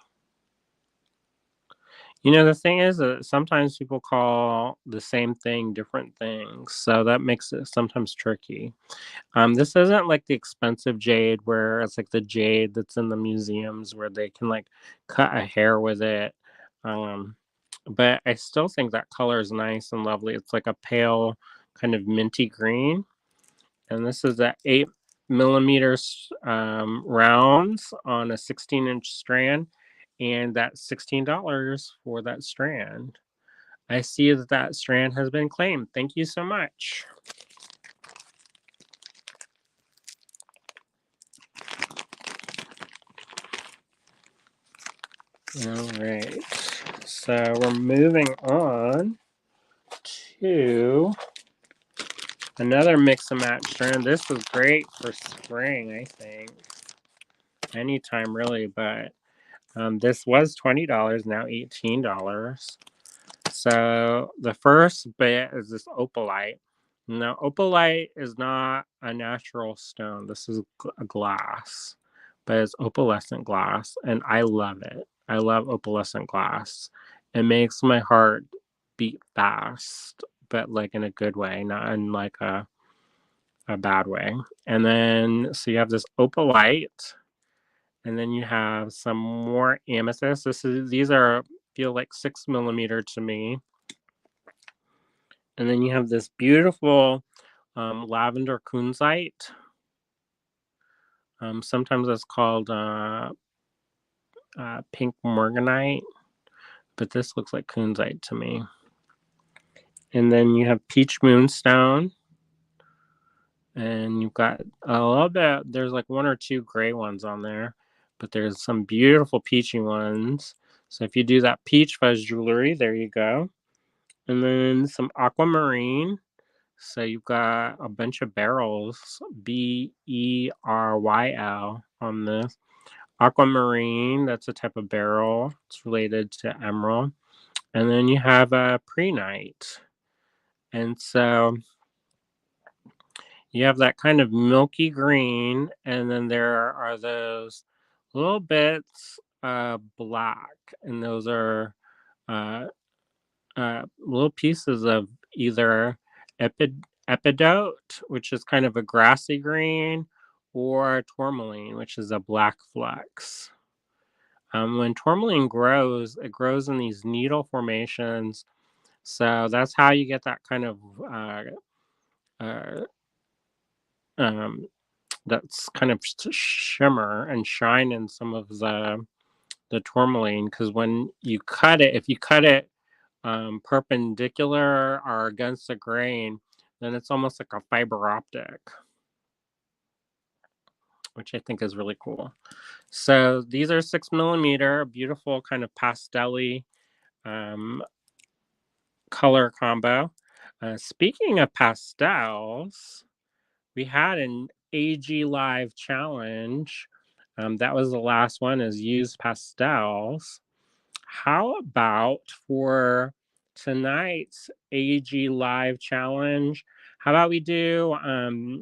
You know, the thing is that sometimes people call the same thing different things, so that makes it sometimes tricky. This isn't like the expensive jade where it's like the jade that's in the museums where they can like cut a hair with it. But I still think that color is nice and lovely. It's like a pale kind of minty green. And this is a 8mm rounds on a 16-inch strand. And that's $16 for that strand. I see that that strand has been claimed. Thank you so much. All right. So we're moving on to another mix and match strand. This is great for spring, I think. Anytime really, but this was $20, now $18. So the first bit is this opalite. Now, opalite is not a natural stone. This is a glass, but it's opalescent glass, and I love it. I love opalescent glass. It makes my heart beat fast, but like in a good way, not in like a bad way. And then, so you have this opalite, and then you have some more amethyst. These are feel like 6mm to me. And then you have this beautiful lavender kunzite. Sometimes it's called pink morganite, but this looks like kunzite to me. And then you have peach moonstone. And you've got a little bit, there's like one or two gray ones on there, but there's some beautiful peachy ones. So if you do that peach fuzz jewelry, there you go. And then some aquamarine. So you've got a bunch of beryls, Beryl on this. Aquamarine, that's a type of beryl. It's related to emerald. And then you have a prehnite. And so you have that kind of milky green, and then there are those little bits black, and those are uh, little pieces of either epidote, which is kind of a grassy green, or tourmaline, which is a black flux. When tourmaline grows, it grows in these needle formations. So that's how you get that kind of uh, um, that's kind of shimmer and shine in some of the tourmaline. Because when you cut it, if you cut it perpendicular or against the grain, then it's almost like a fiber optic. which I think is really cool. So these are 6 millimeter, beautiful kind of pastel-y color combo. Speaking of pastels, we had an AG Live challenge. That was the last one, is use pastels. How about for tonight's AG Live challenge? How about we do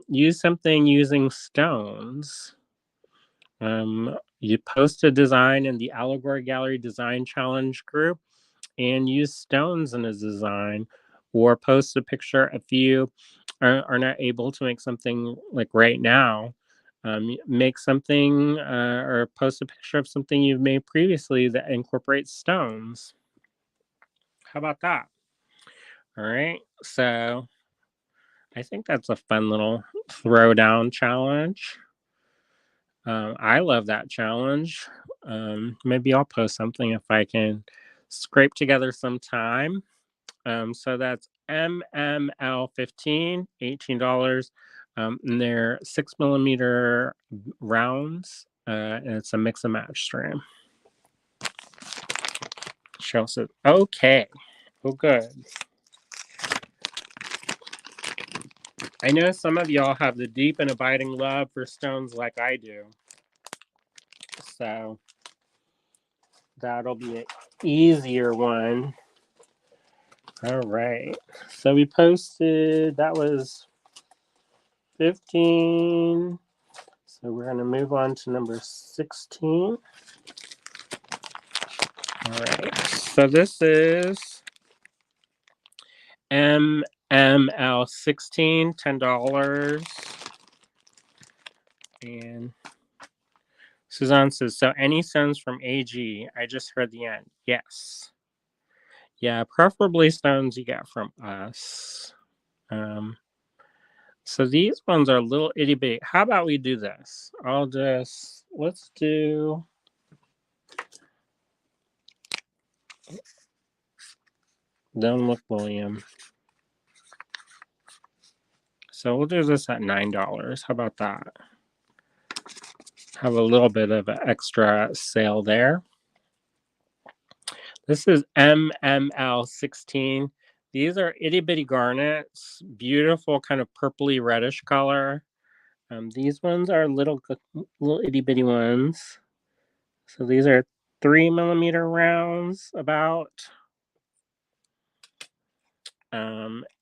use something using stones? You post a design in the Allegory Gallery Design Challenge group and use stones in a design, or post a picture if you are not able to make something like right now. Make something or post a picture of something you've made previously that incorporates stones. How about that? All right. So I think that's a fun little throwdown challenge. I love that challenge. Maybe I'll post something if I can scrape together some time. So that's MML15, $18. And they're 6 millimeter rounds. And it's a mix and match strand. Cheryl said, okay. Oh, good. I know some of y'all have the deep and abiding love for stones like I do. So that'll be an easier one. All right. So we posted, that was 15. So we're going to move on to number 16. All right. So this is MML16, $10. And Suzanne says, so any stones from AG? I just heard the end. Yes. Yeah, preferably stones you get from us. So these ones are a little itty bitty. How about we do this? Let's do. Don't look, William. So we'll do this at $9. How about that? Have a little bit of an extra sale there. This is MML16. These are itty bitty garnets, beautiful kind of purpley reddish color. These ones are little itty bitty ones. So these are 3 millimeter rounds about.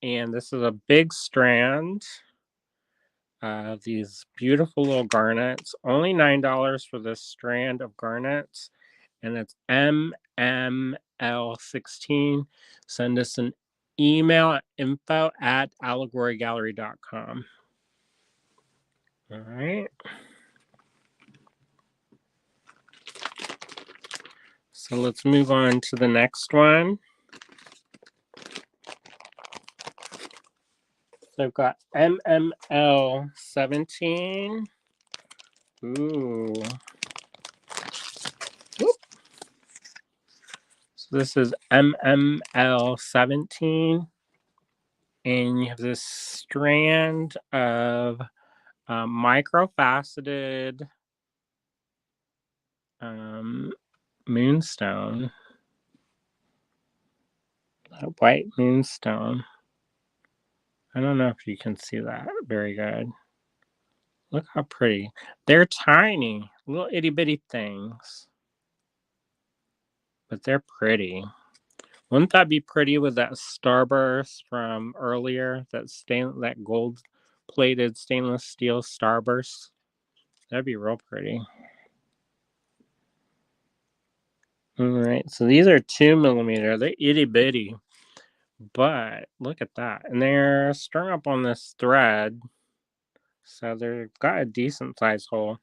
And this is a big strand of these beautiful little garnets. Only $9 for this strand of garnets. And it's MML16. Send us an email at info@allegorygallery.com. All right. So let's move on to the next one. So I've got MML17. Ooh. Whoop. So this is MML17. And you have this strand of microfaceted moonstone. That white moonstone. I don't know if you can see that very good. Look how pretty. They're tiny, little itty bitty things. But they're pretty. Wouldn't that be pretty with that starburst from earlier? That gold plated stainless steel starburst? That'd be real pretty. All right, so these are 2 millimeter. They're itty bitty. But look at that. And they're strung up on this thread. So they've got a decent size hole.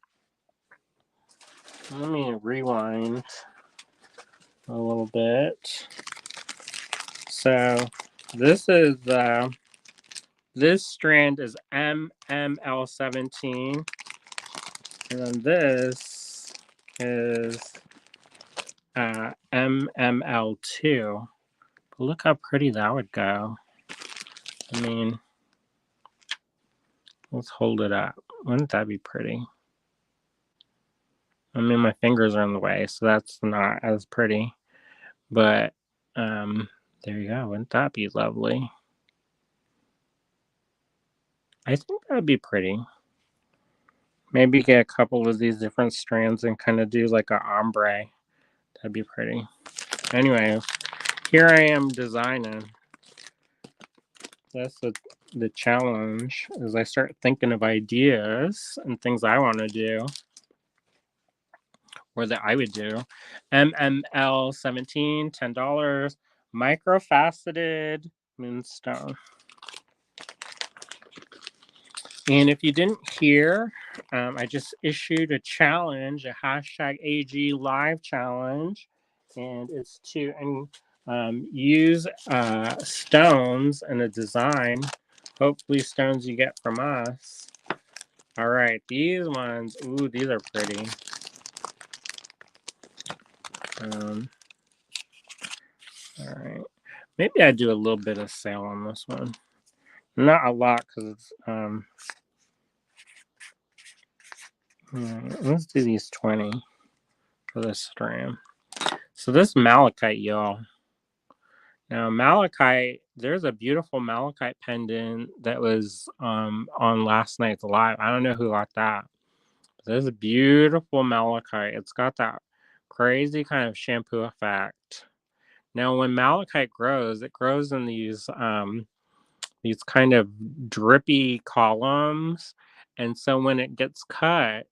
Let me rewind a little bit. So this is this strand is MML17. And then this is MML2. But look how pretty that would go. I mean, let's hold it up. Wouldn't that be pretty? I mean, my fingers are in the way, so that's not as pretty. But there you go. Wouldn't that be lovely? I think that'd be pretty. Maybe get a couple of these different strands and kind of do like a ombre. That'd be pretty. Anyway, here I am designing. That's the challenge, as I start thinking of ideas and things I want to do or that I would do. MML 17, $10, microfaceted moonstone. And if you didn't hear, I just issued a challenge, a hashtag AG live challenge, and it's to use stones in a design, hopefully stones you get from us. All right, these ones, ooh, these are pretty. All right, maybe I do a little bit of sale on this one. Not a lot, because it's, let's do these 20 for this strand. So this malachite, y'all. Now malachite, there's a beautiful malachite pendant that was on last night's live. I don't know who got that. But there's a beautiful malachite. It's got that crazy kind of shampoo effect. Now when malachite grows, it grows in these kind of drippy columns. And so when it gets cut,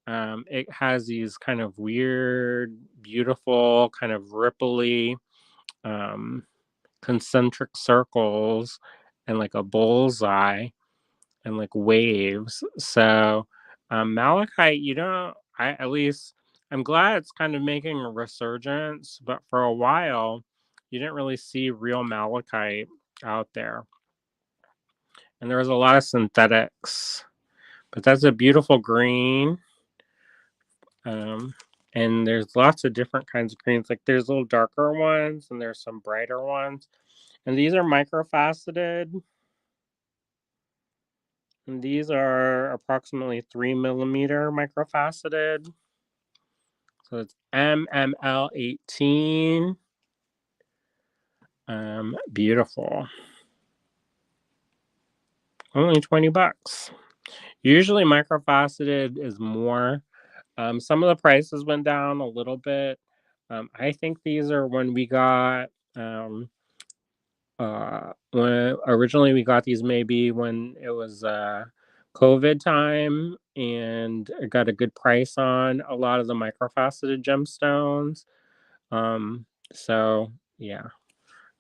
it has these kind of weird, beautiful, kind of ripply concentric circles and like a bullseye and like waves. So malachite, at least I'm glad it's kind of making a resurgence, but for a while you didn't really see real malachite out there. And there was a lot of synthetics. But that's a beautiful green. And there's lots of different kinds of greens. Like there's little darker ones and there's some brighter ones. And these are microfaceted. And these are approximately 3mm microfaceted. So it's MML 18. Beautiful. Only $20. Usually microfaceted is more. Some of the prices went down a little bit. I think these are when we got when originally we got these, maybe when it was COVID time, and it got a good price on a lot of the microfaceted gemstones. So yeah.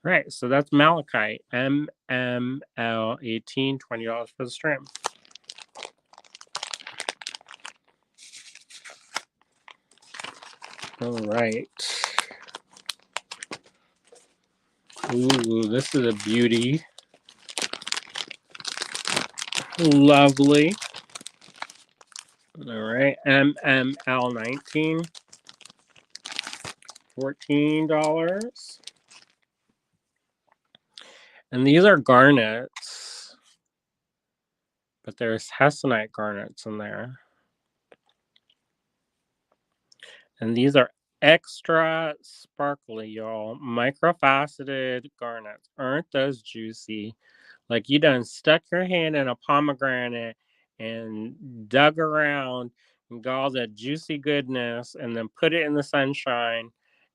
Right, so that's malachite. MML 18, $20 for the strand. All right. Ooh, this is a beauty. Lovely. All right, MML 19, $14. And these are garnets, but there's hessonite garnets in there. And these are extra sparkly, y'all. Microfaceted garnets. Aren't those juicy? Like you done stuck your hand in a pomegranate and dug around and got all that juicy goodness and then put it in the sunshine,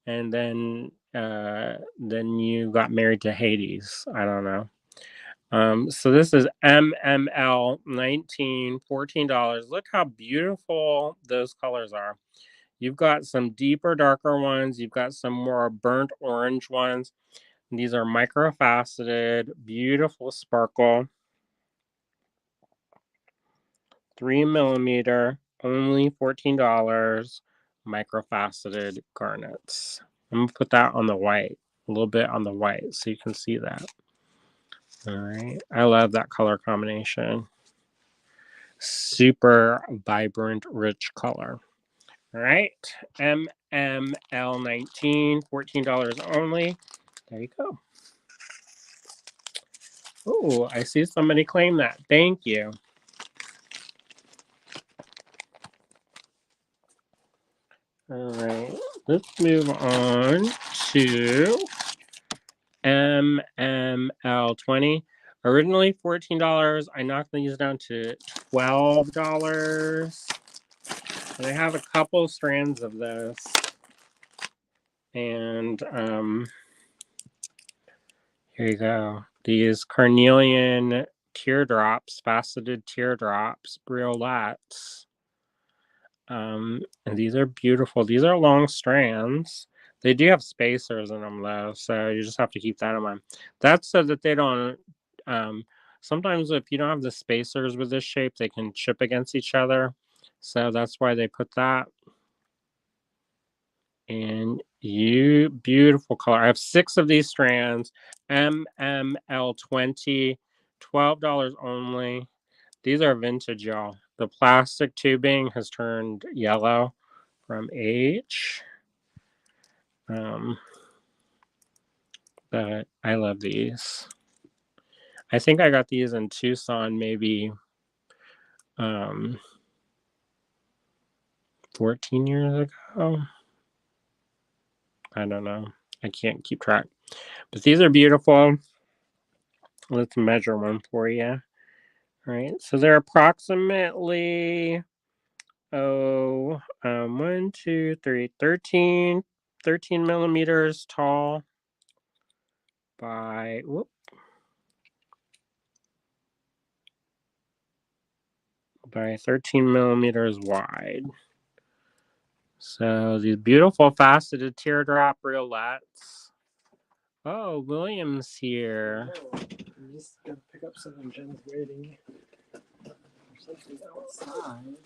and then you got married to Hades. I don't know. So this is MML 19, $14. Look how beautiful those colors are. You've got some deeper, darker ones. You've got some more burnt orange ones. These are microfaceted, beautiful sparkle. 3mm, only $14. Microfaceted garnets. I'm gonna put that on the white, a little bit on the white, so you can see that. All right, I love that color combination. Super vibrant, rich color. All right, MML 19, $14 only. There you go. Oh, I see somebody claim that. Thank you. let's move on to MML20. Originally $14. I knocked these down to $12. And I have a couple strands of this. And here you go. These carnelian teardrops, faceted teardrops, briolets. And these are beautiful. These are long strands. They do have spacers in them though, so you just have to keep that in mind. That's so that they don't sometimes if you don't have the spacers with this shape, they can chip against each other. So that's why they put that. And you beautiful color. I have 6 of these strands. MML20, $12 only. These are vintage, y'all. The plastic tubing has turned yellow from age. But I love these. I think I got these in Tucson maybe 14 years ago. I don't know. I can't keep track. But these are beautiful. Let's measure one for you. All right. So they're approximately 1, 2, 3, 13 millimeters tall by 13 millimeters wide. So these beautiful faceted teardrop riolets. Oh, William's here. I'm just gonna pick up something. Jen's waiting for something outside.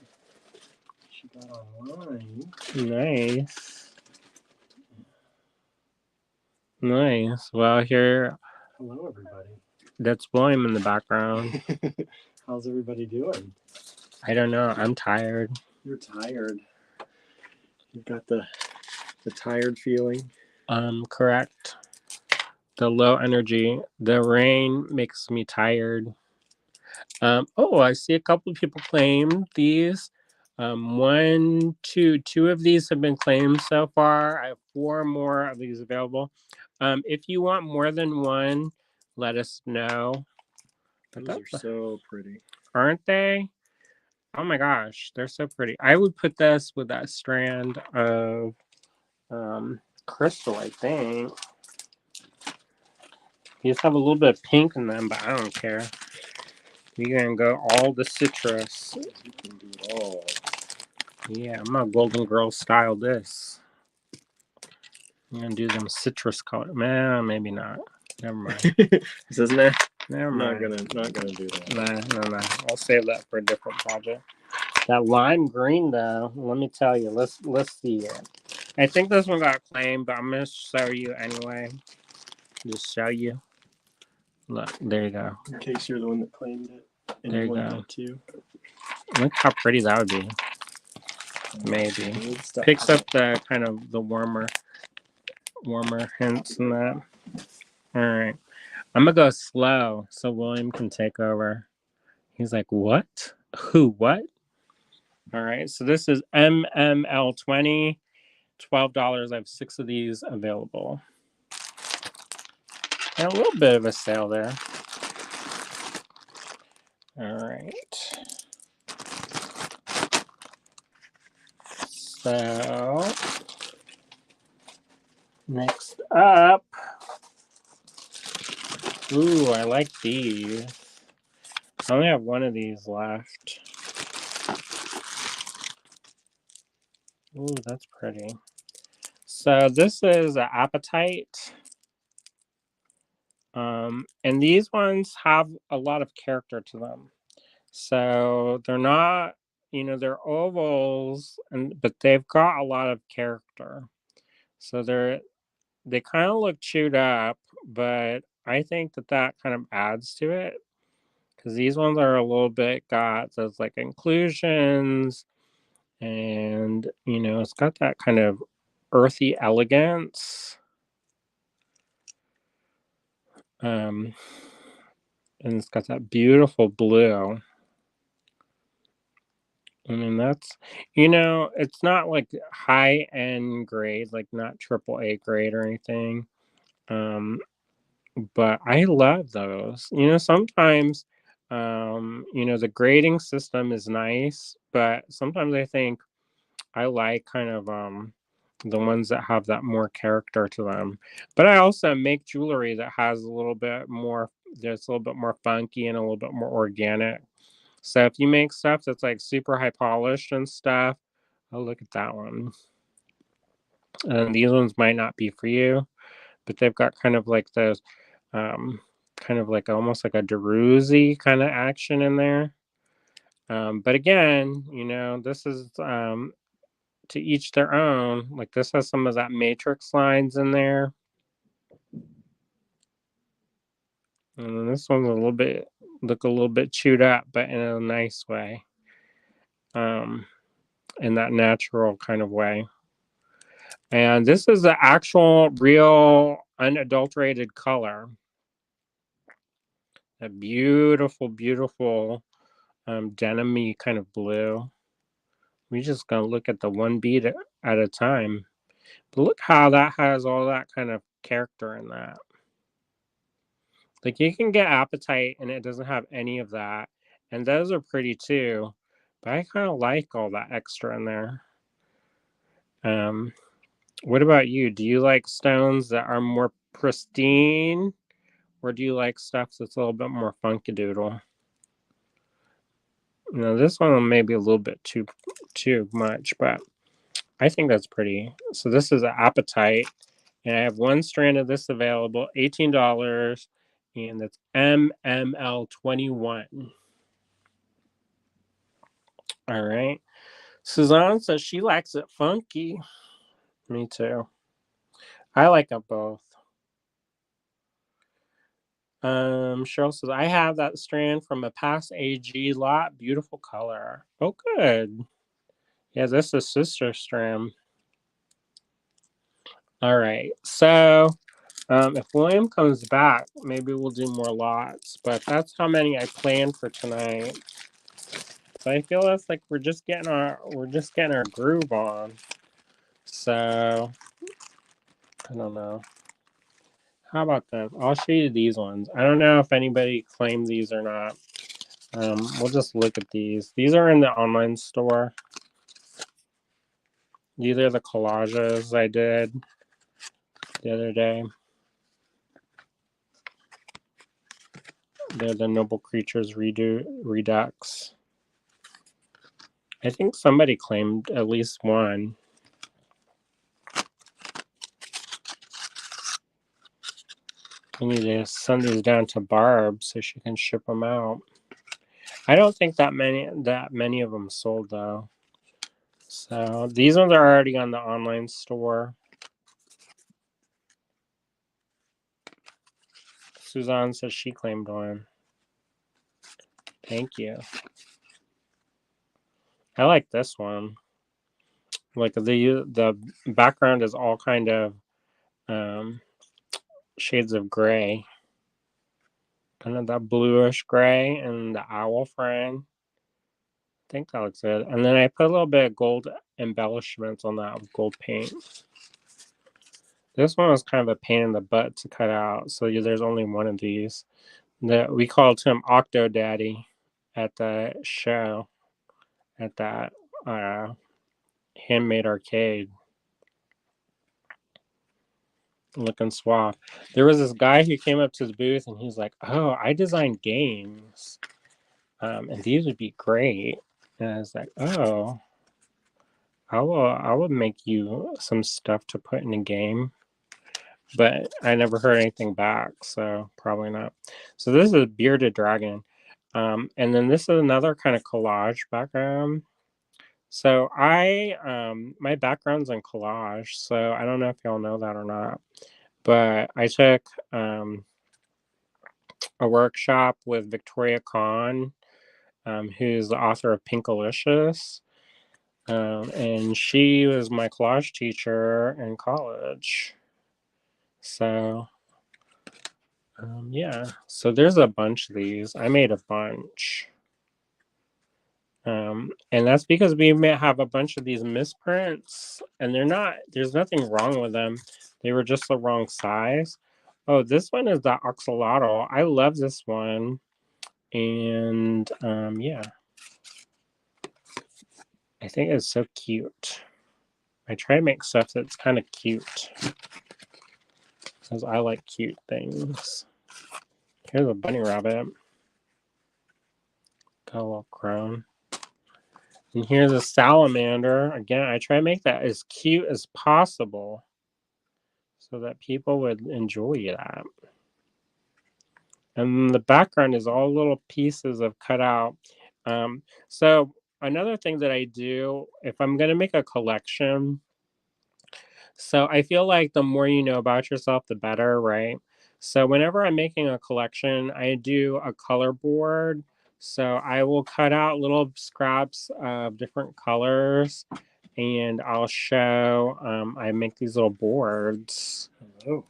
She got online. Nice. Nice. Well, here. Hello, everybody. That's William in the background. How's everybody doing? I don't know. I'm tired. You're tired. You've got the tired feeling. Correct. The low energy. The rain makes me tired. Oh, I see a couple of people claim these. 1, 2, 2 of these have been claimed so far. I have 4 more of these available. If you want more than one, let us know. But those are so pretty. Aren't they? Oh my gosh, they're so pretty. I would put this with that strand of crystal, I think. These have a little bit of pink in them, but I don't care. You're gonna go all the citrus. You can do it all. Yeah, I'm a Golden Girl style this. I'm gonna do them citrus color. Man, maybe not. Never mind. This isn't it. Never mind. Not gonna do that. Nah. I'll save that for a different project. That lime green though, let me tell you. Let's see it. I think this one got claimed, but I'm gonna show you anyway. Just show you. Look, there you go. In case you're the one that claimed it. And There you wanted go. it too. Look how pretty that would be. Maybe. Picks up the kind of the warmer hints in that. All right. I'm going to go slow so William can take over. He's like, what? Who? What? All right. So this is MML20. $12. I have 6 of these available. And a little bit of a sale there. All right. So next up. Ooh, I like these. I only have 1 of these left. Ooh, that's pretty. So this is an Appetite. And these ones have a lot of character to them. So they're not, they're ovals, but they've got a lot of character. So they kind of look chewed up, but I think that kind of adds to it. Because these ones are a little bit got those like inclusions, and it's got that kind of earthy elegance. And it's got that beautiful blue. I mean, that's, it's not like high end grade, like not triple A grade or anything. Um, but I love those. Sometimes, the grading system is nice, but sometimes I think I like kind of the ones that have that more character to them. But I also make jewelry that has a little bit more, that's a little bit more funky and a little bit more organic. So if you make stuff that's like super high polished and stuff, oh, look at that one. And these ones might not be for you, but they've got kind of like those, kind of like almost like a Deruzy kind of action in there. But again, this is to each their own. Like this has some of that matrix lines in there. And then this one's look a little bit chewed up, but in a nice way. Um, in that natural kind of way. And this is the actual, real, unadulterated color. A beautiful, beautiful denim-y kind of blue. We're just going to look at the one bead at a time. But look how that has all that kind of character in that. Like you can get Appetite and it doesn't have any of that. And those are pretty too. But I kind of like all that extra in there. What about you? Do you like stones that are more pristine? Or do you like stuff that's a little bit more funky doodle? This one may be a little bit too much, but I think that's pretty. So this is an Appetite, and I have one strand of this available, $18, and that's MML21. All right. Suzanne says she likes it funky. Me too. I like them both. Cheryl says I have that strand from a past AG lot. Beautiful color. Oh, good. Yeah, this is sister strand. All right. So if William comes back, maybe we'll do more lots. But that's how many I planned for tonight. So I feel it's like we're just getting our groove on. So I don't know. How about them? I'll show you these ones. I don't know if anybody claimed these or not. We'll just look at these. These are in the online store. These are the collages I did the other day. They're the Noble Creatures Redux. I think somebody claimed at least one. We need to send these down to Barb so she can ship them out. I don't think that many of them sold though. So these ones are already on the online store. Suzanne says she claimed one. Thank you. I like this one. Like the background is all kind of shades of gray. Kind of that bluish gray and the owl frame. I think that looks good. And then I put a little bit of gold embellishments on that with gold paint. This one was kind of a pain in the butt to cut out, so there's only one of these. We called him Octo Daddy at the show, at that handmade arcade. Looking suave. There was this guy who came up to the booth and he's like, "Oh, I design games, and these would be great." And I was like, "Oh, I will make you some stuff to put in a game." But I never heard anything back, so probably not. So this is a bearded dragon. And then this is another kind of collage background. So my background's in collage, so I don't know if y'all know that or not. But I took a workshop with Victoria Kahn, who's the author of Pinkalicious. And she was my collage teacher in college. So yeah, so there's a bunch of these. I made a bunch. And that's because we may have a bunch of these misprints, and there's nothing wrong with them. They were just the wrong size. Oh, this one is the Oxalotl. I love this one. And yeah, I think it's so cute. I try to make stuff that's kind of cute because I like cute things. Here's a bunny rabbit. Got a little crown. And here's a salamander. Again, I try to make that as cute as possible so that people would enjoy that. And the background is all little pieces of cutout. So another thing that I do, if I'm going to make a collection, so I feel like the more you know about yourself, the better, right? So whenever I'm making a collection, I do a color board. So I will cut out little scraps of different colors and I'll show, I make these little boards. Hello.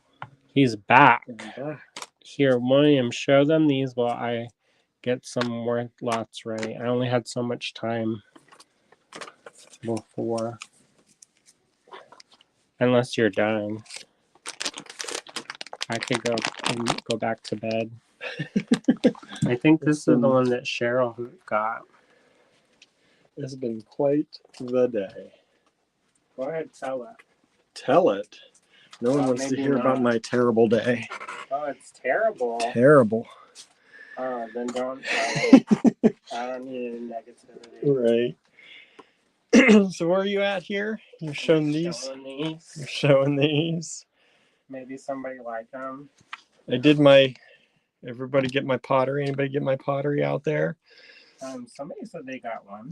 He's back. I'm back. Here, William, show them these while I get some more lots ready. I only had so much time before. Unless you're done. I could go back to bed. I think this is the one that Cheryl got. It's been quite the day. Go ahead, tell it. Tell it. No one wants to hear about my terrible day. Oh, it's terrible. Terrible. Oh, then don't tell it. I don't need any negativity. Right. So where are you at here? You're showing these? You're showing these. Maybe somebody like them. I did everybody get my pottery? Anybody get my pottery out there? Somebody said they got one.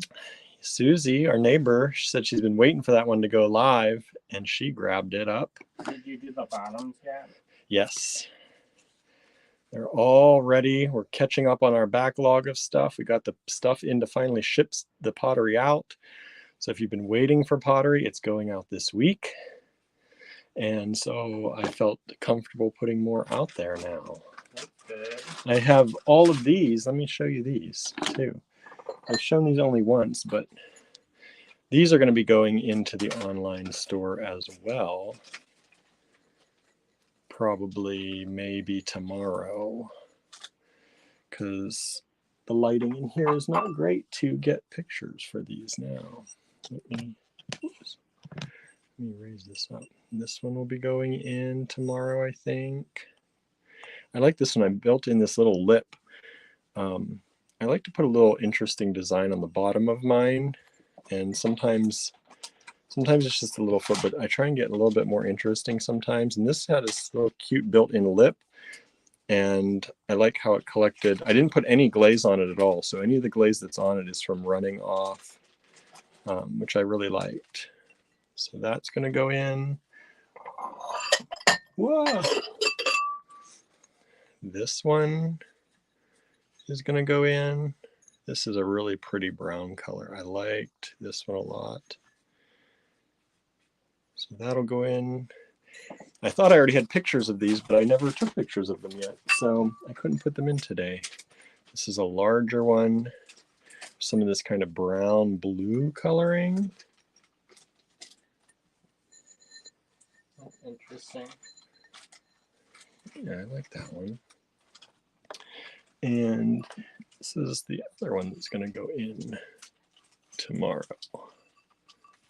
Susie, our neighbor, she said she's been waiting for that one to go live, and she grabbed it up. Did you do the bottoms yet? Yes. They're all ready. We're catching up on our backlog of stuff. We got the stuff in to finally ship the pottery out. So if you've been waiting for pottery, it's going out this week. And so I felt comfortable putting more out there now. That's good. I have all of these. Let me show you these too. I've shown these only once, but these are going to be going into the online store as well. Probably maybe tomorrow, because the lighting in here is not great to get pictures for these now. Let me raise this up. This one will be going in tomorrow, I think. I like this one. I built in this little lip. I like to put a little interesting design on the bottom of mine, and sometimes it's just a little foot, but I try and get a little bit more interesting sometimes. And this had this little cute built-in lip, and I like how it collected. I didn't put any glaze on it at all, so any of the glaze that's on it is from running off, which I really liked. So that's going to go in. Whoa! This one is going to go in. This is a really pretty brown color. I liked this one a lot. So that'll go in. I thought I already had pictures of these, but I never took pictures of them yet, so I couldn't put them in today. This is a larger one. Some of this kind of brown blue coloring. That's interesting. Yeah, I like that one. And this is the other one that's going to go in tomorrow.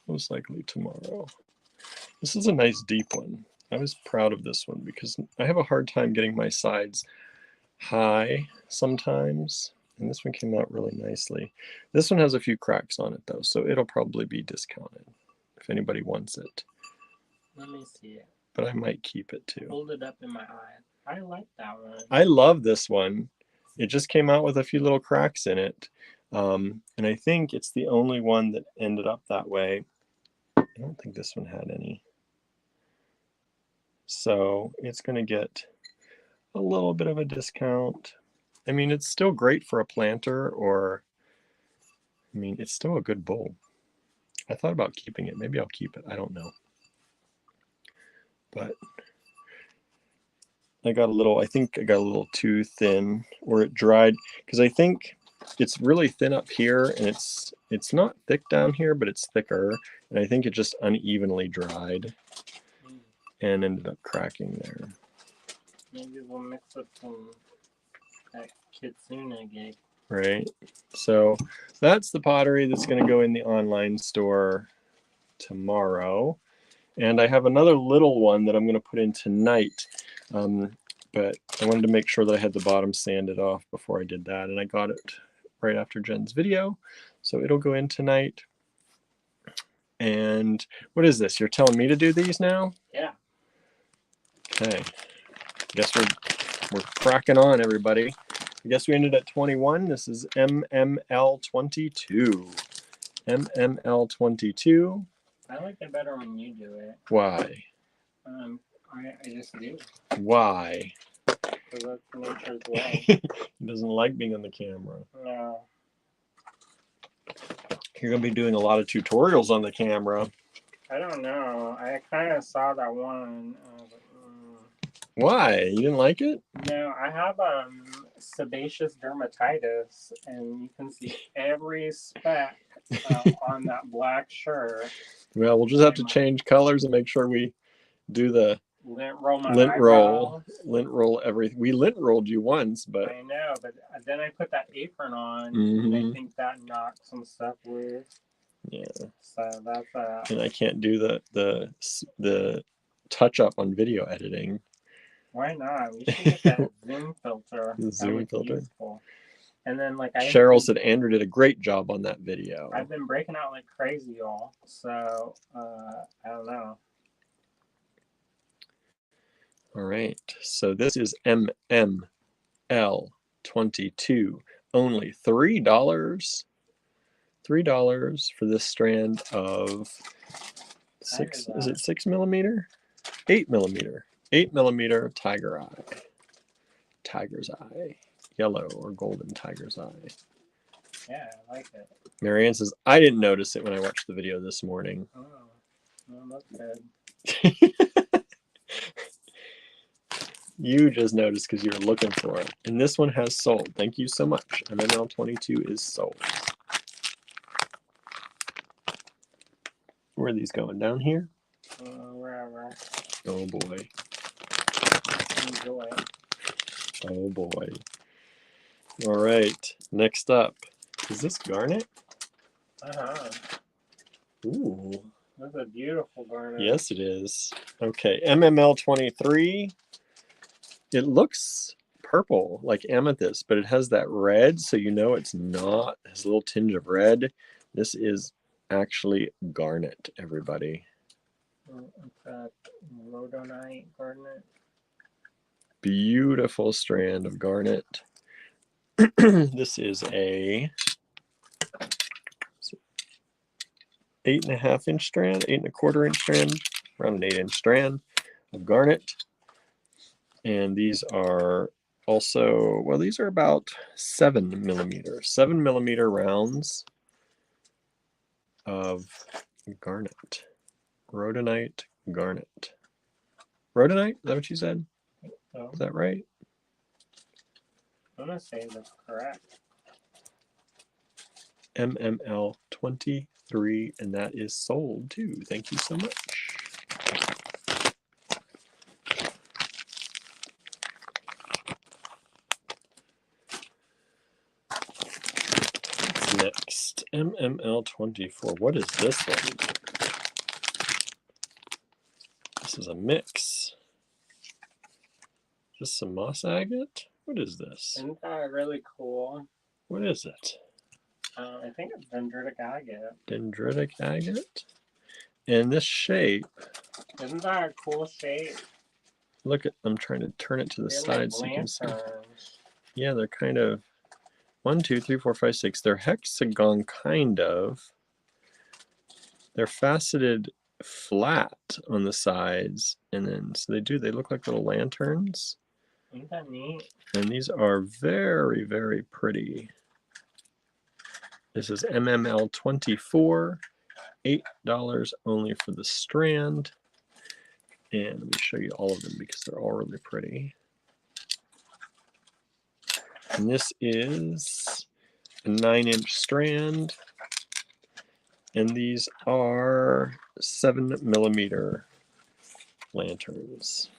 Most likely tomorrow. This is a nice deep one. I was proud of this one because I have a hard time getting my sides high sometimes. And this one came out really nicely. This one has a few cracks on it though, so it'll probably be discounted if anybody wants it. Let me see it. But I might keep it too. Hold it up in my eye. I like that one. I love this one. It just came out with a few little cracks in it. And I think it's the only one that ended up that way. I don't think this one had any. So it's going to get a little bit of a discount. I mean, it's still great for a planter, or, I mean, it's still a good bulb. I thought about keeping it. Maybe I'll keep it. I don't know. But I think I got a little too thin, or it dried, because I think it's really thin up here, and it's not thick down here, but it's thicker, and I think it just unevenly dried and ended up cracking there. Maybe we'll mix up some that kitsune gig. Right. So that's the pottery that's going to go in the online store tomorrow. And I have another little one that I'm going to put in tonight. But I wanted to make sure that I had the bottom sanded off before I did that. And I got it right after Jen's video. So it'll go in tonight. And what is this? You're telling me to do these now? Yeah. Okay. Guess we're cracking on, everybody. I guess we ended at 21. This is MML22. MML22. I like it better when you do it. Why? I just do. Why? Because that's nature's way. He doesn't like being on the camera. No. You're going to be doing a lot of tutorials on the camera. I don't know. I kind of saw that one. And I was like, Why? You didn't like it? No, I have sebaceous dermatitis, and you can see every speck on that black shirt. Well, we'll just have to change colors and make sure we do the lint roll my lint eyebrows. roll everything. We lint rolled you once, but I know, but then I put that apron on, mm-hmm. and I think that knocked some stuff loose. Yeah. So that's and I can't do the touch up on video editing. Why not? We should get that zoom filter. The zoom filter. Useful. And then Cheryl said Andrew did a great job on that video. I've been breaking out like crazy, y'all. So I don't know. All right. So this is MML22. Only $3. $3 for this strand of 6. Is it 6 millimeter? 8 millimeter. 8 millimeter tiger's eye, yellow or golden tiger's eye. Yeah, I like it. Marianne says, I didn't notice it when I watched the video this morning. Oh, well, that's good. You just noticed because you were looking for it. And this one has sold. Thank you so much. MML22 is sold. Where are these going? Down here? Wherever. Oh boy. Enjoy. Oh boy. All right. Next up. Is this garnet? Uh-huh. Ooh. That's a beautiful garnet. Yes, it is. Okay. MML23. It looks purple, like amethyst, but it has that red, so you know it's not. It has a little tinge of red. This is actually garnet, everybody. It's a rhodonite garnet. Beautiful strand of garnet. This is a 8.5 inch strand, 8.25 inch strand, around an 8 inch strand of garnet. And these are also, well, these are about 7 millimeter rounds of garnet. Rhodonite garnet. Rhodonite? Is that what you said? So, Is that right? I'm going to say that's correct. MML23, and that is sold too. Thank you so much. What's next? MML24. What is this one? This is a mix. Is this some moss agate? What is this? Isn't that really cool? What is it? I think it's dendritic agate. Dendritic agate? And this shape. Isn't that a cool shape? Look at, I'm trying to turn it to the side like so you can see. lanterns. Yeah, they're kind of 1, 2, 3, 4, 5, 6. They're hexagon kind of. They're faceted flat on the sides, and then so they look like little lanterns. Isn't that neat? And these are very, very pretty. This is MML24, $8 only for the strand. And let me show you all of them because they're all really pretty. And this is a 9-inch strand. And these are 7mm lanterns.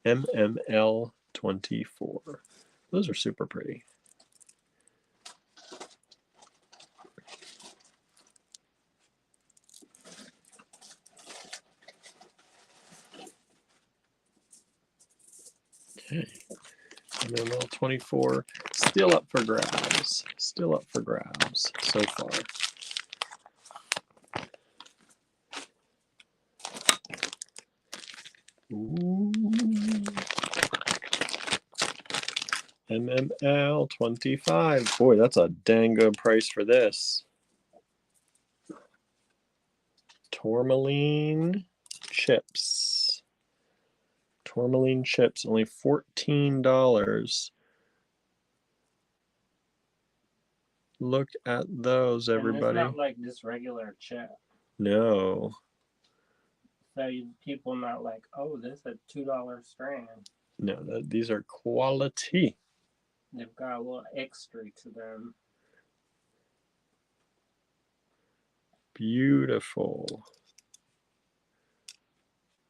MML 24. Those are super pretty. Okay. MML 24, still up for grabs. Still up for grabs so far. Ooh. MML 25. Boy, that's a dang good price for this. Tourmaline chips. Tourmaline chips, only $14. Look at those, everybody. And it's not like this regular chip. No. So people not like, oh, this is a $2 strand. No, these are quality. They've got a little extra to them. Beautiful.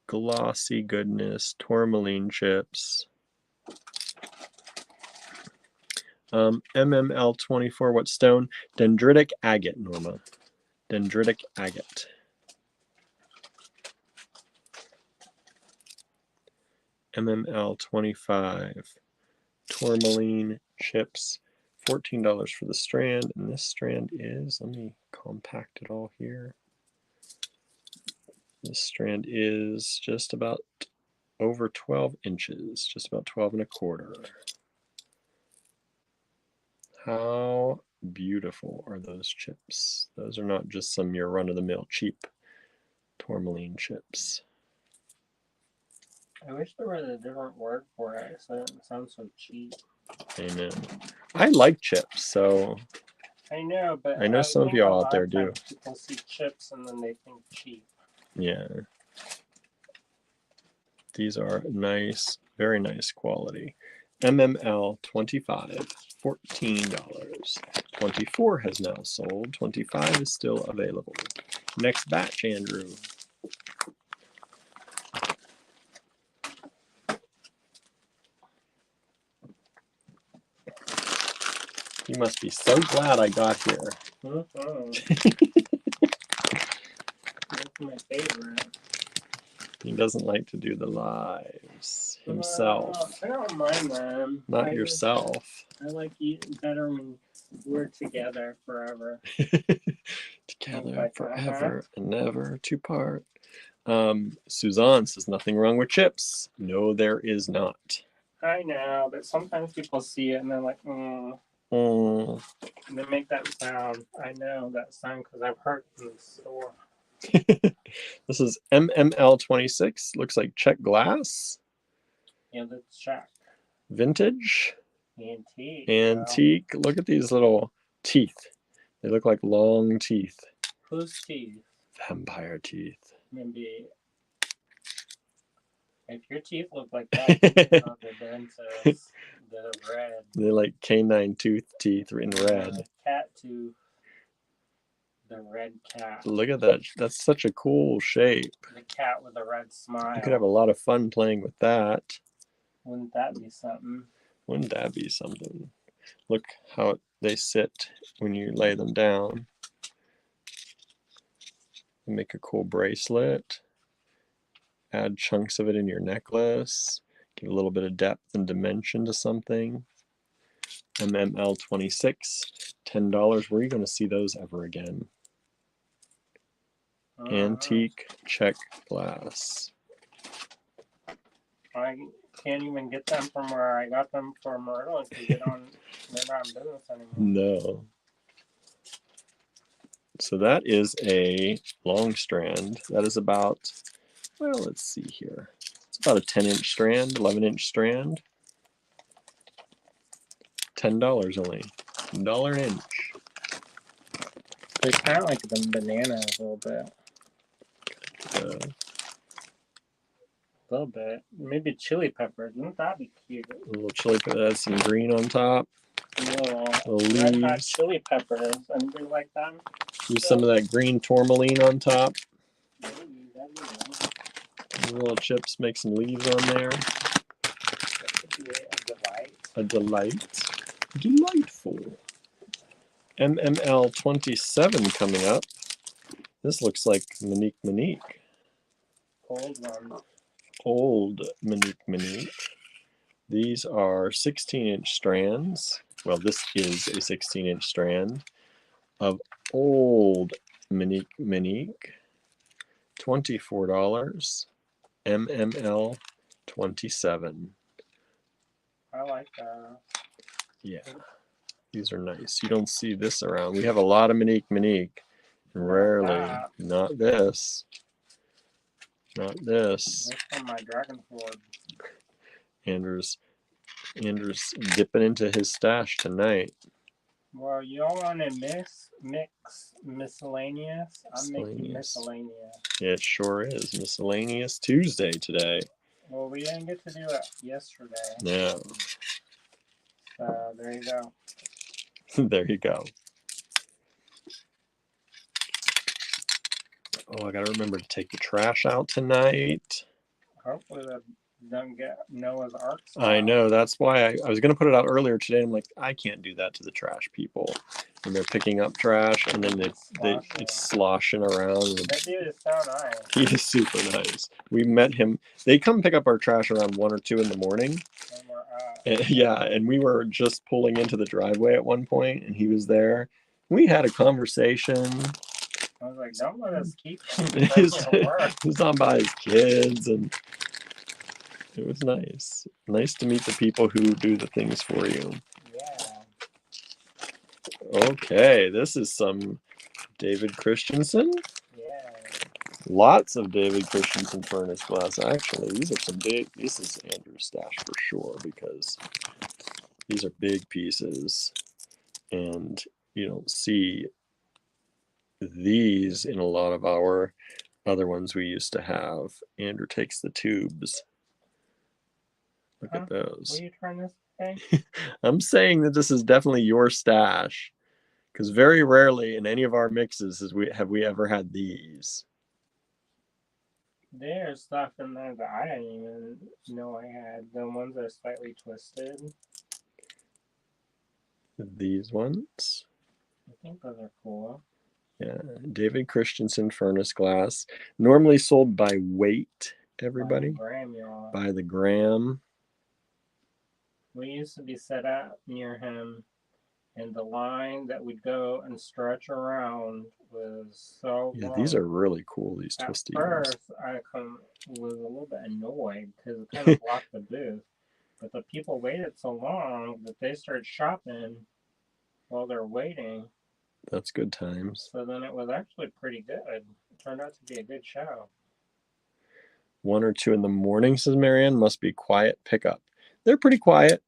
Glossy goodness, tourmaline chips. MML 24, what stone? Dendritic agate, Norma. Dendritic agate. MML 25. Tourmaline chips. $14 for the strand. And this strand is, let me compact it all here. This strand is just about over 12 inches, just about 12 1/4. How beautiful are those chips? Those are not just some your run-of-the-mill cheap tourmaline chips. I wish there was a different word for it, so it doesn't sound so cheap. I know. I like chips, so I know, but I know some of y'all out there do. People see chips and then they think cheap. Yeah. These are nice, very nice quality. MML 25, $14. 24 has now sold. 25 is still available. Next batch, Andrew. You must be so glad I got here. That's my favorite. He doesn't like to do the lives himself. I don't mind them. Not yourself. I like eating better when we're together forever. Together forever and never to part. Suzanne says nothing wrong with chips. No, there is not. I know, but sometimes people see it and they're like, And they make that sound. I know that sound because I've heard it in the store. This is MML 26. Looks like check glass. Yeah, that's check. Vintage. Antique. Look at these little teeth. They look like long teeth. Whose teeth? Vampire teeth. Maybe. If your teeth look like that, you can go to the dentist. The red. They're like canine tooth teeth in red. Cat tooth. The red cat. Look at that. That's such a cool shape. The cat with a red smile. You could have a lot of fun playing with that. Wouldn't that be something? Wouldn't that be something? Look how they sit when you lay them down. Make a cool bracelet. Add chunks of it in your necklace. Give a little bit of depth and dimension to something. MML 26, $10. Where are you going to see those ever again? Antique check glass. I can't even get them from where I got them for Myrtle because they're not in business anymore. No. So that is a long strand. That is about, well, let's see here. It's about a 10-inch strand, 11-inch strand. $10 only. $1 an inch. They're kind of like the bananas a little bit. A little bit. Maybe chili peppers. Wouldn't that be cute? A little chili pepper. That's some green on top. little The red hot leaves. chili peppers. Anybody like them? Use some of that green tourmaline on top. Maybe, that'd be nice. Little chips, make some leaves on there. That could be a delight. A delight. Delightful. MML 27 coming up. This looks like Monique. Old ones. Old Monique. These are 16-inch strands. Well, this is a 16-inch strand of old Monique. $24. MML 27. I like that. Yeah, these are nice. You don't see this around. We have a lot of Monique. Rarely. Not this. Not this. This from my dragon sword. Andrew's dipping into his stash tonight. Well, y'all want to mix miscellaneous? I'm making miscellaneous. It sure is. Miscellaneous Tuesday today. Well, we didn't get to do it yesterday. No. So there you go. There you go. Oh, I gotta remember to take the trash out tonight. Hopefully that don't get Noah's Ark style. I know, that's why I was gonna put it out earlier today. I'm like, I can't do that to the trash people. And they're picking up trash and then it's sloshing around. That dude is so nice. He is super nice. We met him. They come pick up our trash around 1 or 2 in the morning. And we were just pulling into the driveway at one point, and he was there. We had a conversation. I was like, don't let us keep He's on by his kids, and it was nice. Nice to meet the people who do the things for you. Yeah. Okay, this is some David Christensen. Yeah. Lots of David Christensen furnace glass. Actually, these are some big. This is Andrew's stash for sure because these are big pieces, and you don't see these in a lot of our other ones we used to have. Andrew takes the tubes. Look at those. What are you trying to say? I'm saying that this is definitely your stash because very rarely in any of our mixes have we ever had these. There's stuff in there that I didn't even know I had. The ones that are slightly twisted. These ones. I think those are cool. Yeah, David Christensen furnace glass. Normally sold by weight, everybody. By the gram, y'all. By the gram. We used to be set up near him, and the line that would go and stretch around was so long. These are really cool, these twisty ones. At first, I was a little bit annoyed because it kind of blocked the booth. But the people waited so long that they started shopping while they're waiting. That's good times. So then it was actually pretty good. It turned out to be a good show. 1 or 2 in the morning, says Marianne, must be quiet pickup. They're pretty quiet.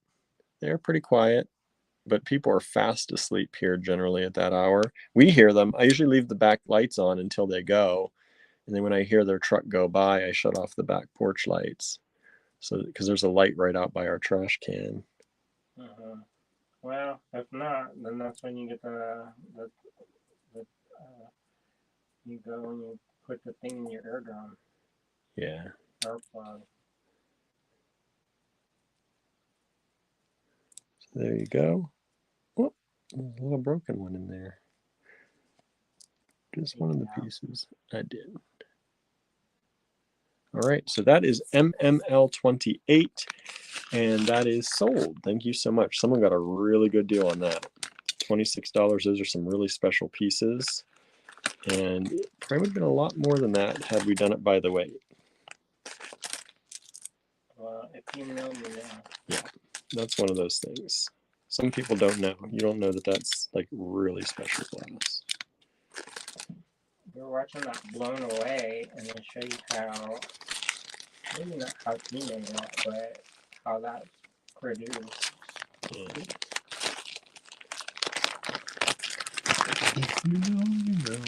But people are fast asleep here generally at that hour. We hear them. I usually leave the back lights on until they go. And then when I hear their truck go by, I shut off the back porch lights. So because there's a light right out by our trash can. Well, if not, then that's when you get you go and you put the thing in your eardrum. Yeah. Air plug. So there you go. Oh, there's a little broken one in there. Just one of the pieces. I did. All right, so that is MML 28, and that is sold. Thank you so much. Someone got a really good deal on that. $26. Those are some really special pieces, and it probably would have been a lot more than that had we done it by the weight. Well, if you know me now. Yeah, that's one of those things. Some people don't know. You don't know that that's like really special glass. We're watching that Blown Away, and they show you how, maybe not how he made it, but how that's produced. Yeah. If you know, you know.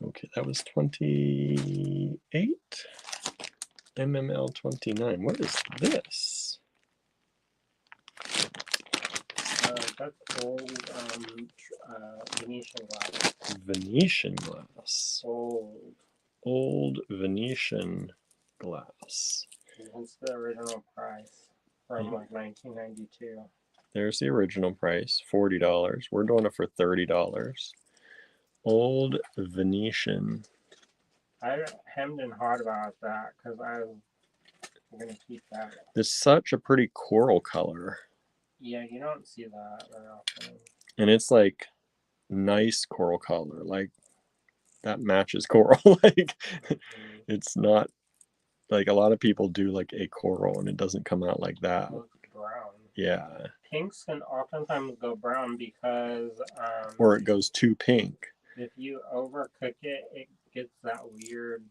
Okay, that was 28. MML 29. What is this? That's old Venetian glass. Venetian glass. Old. Old Venetian glass. What's the original price from like 1992? There's the original price, $40. We're doing it for $30. Old Venetian. I hemmed and hawed about that because I'm gonna keep that. It's such a pretty coral color. Yeah, you don't see that very often. And it's like nice coral color. Like that matches coral. Like it's not like a lot of people do like a coral and it doesn't come out like that. It looks brown. Yeah. Pinks can oftentimes go brown because or it goes too pink. If you overcook it, it gets that weird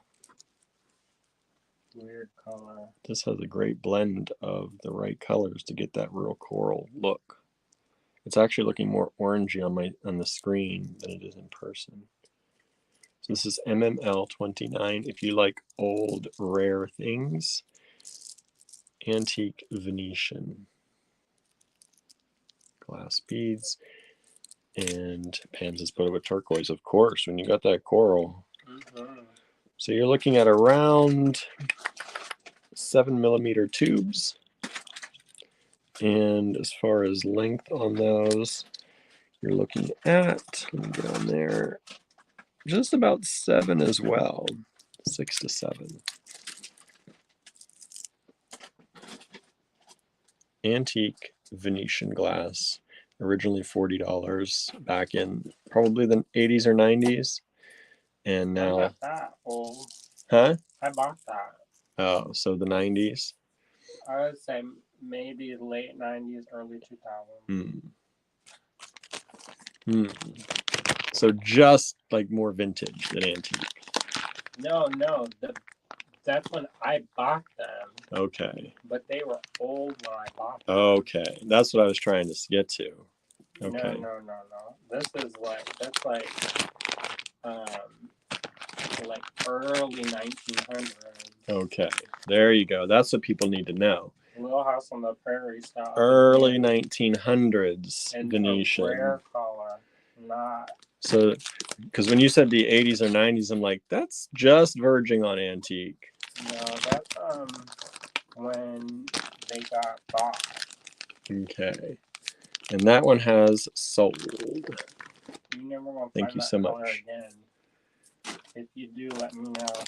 color. This has a great blend of the right colors to get that real coral look. It's actually looking more orangey on the screen than it is in person. So this is MML 29. If you like old rare things, antique Venetian glass beads, and Pam's has put it with turquoise, of course, when you got that coral. So you're looking at around 7mm tubes. And as far as length on those, you're looking at, let me get on there, just about 7 as well, 6 to 7. Antique Venetian glass, originally $40 back in probably the 80s or 90s. And now. I got that old. Huh? I bought that. Oh, so the 90s? I would say maybe late 90s, early 2000s. So just like more vintage than antique. No, that's when I bought them. Okay. But they were old when I bought them. Okay, that's what I was trying to get to. Okay. No. This is that's like early 1900s. Okay, there you go. That's what people need to know. Little House on the Prairie style. Early 1900s and Venetian. Rare color, not. So, because when you said the 80s or 90s, I'm like, that's just verging on antique. No, that's when they got bought. Okay, and that one has sold. You never want to Thank find you that so color much. again. If you do, let me know.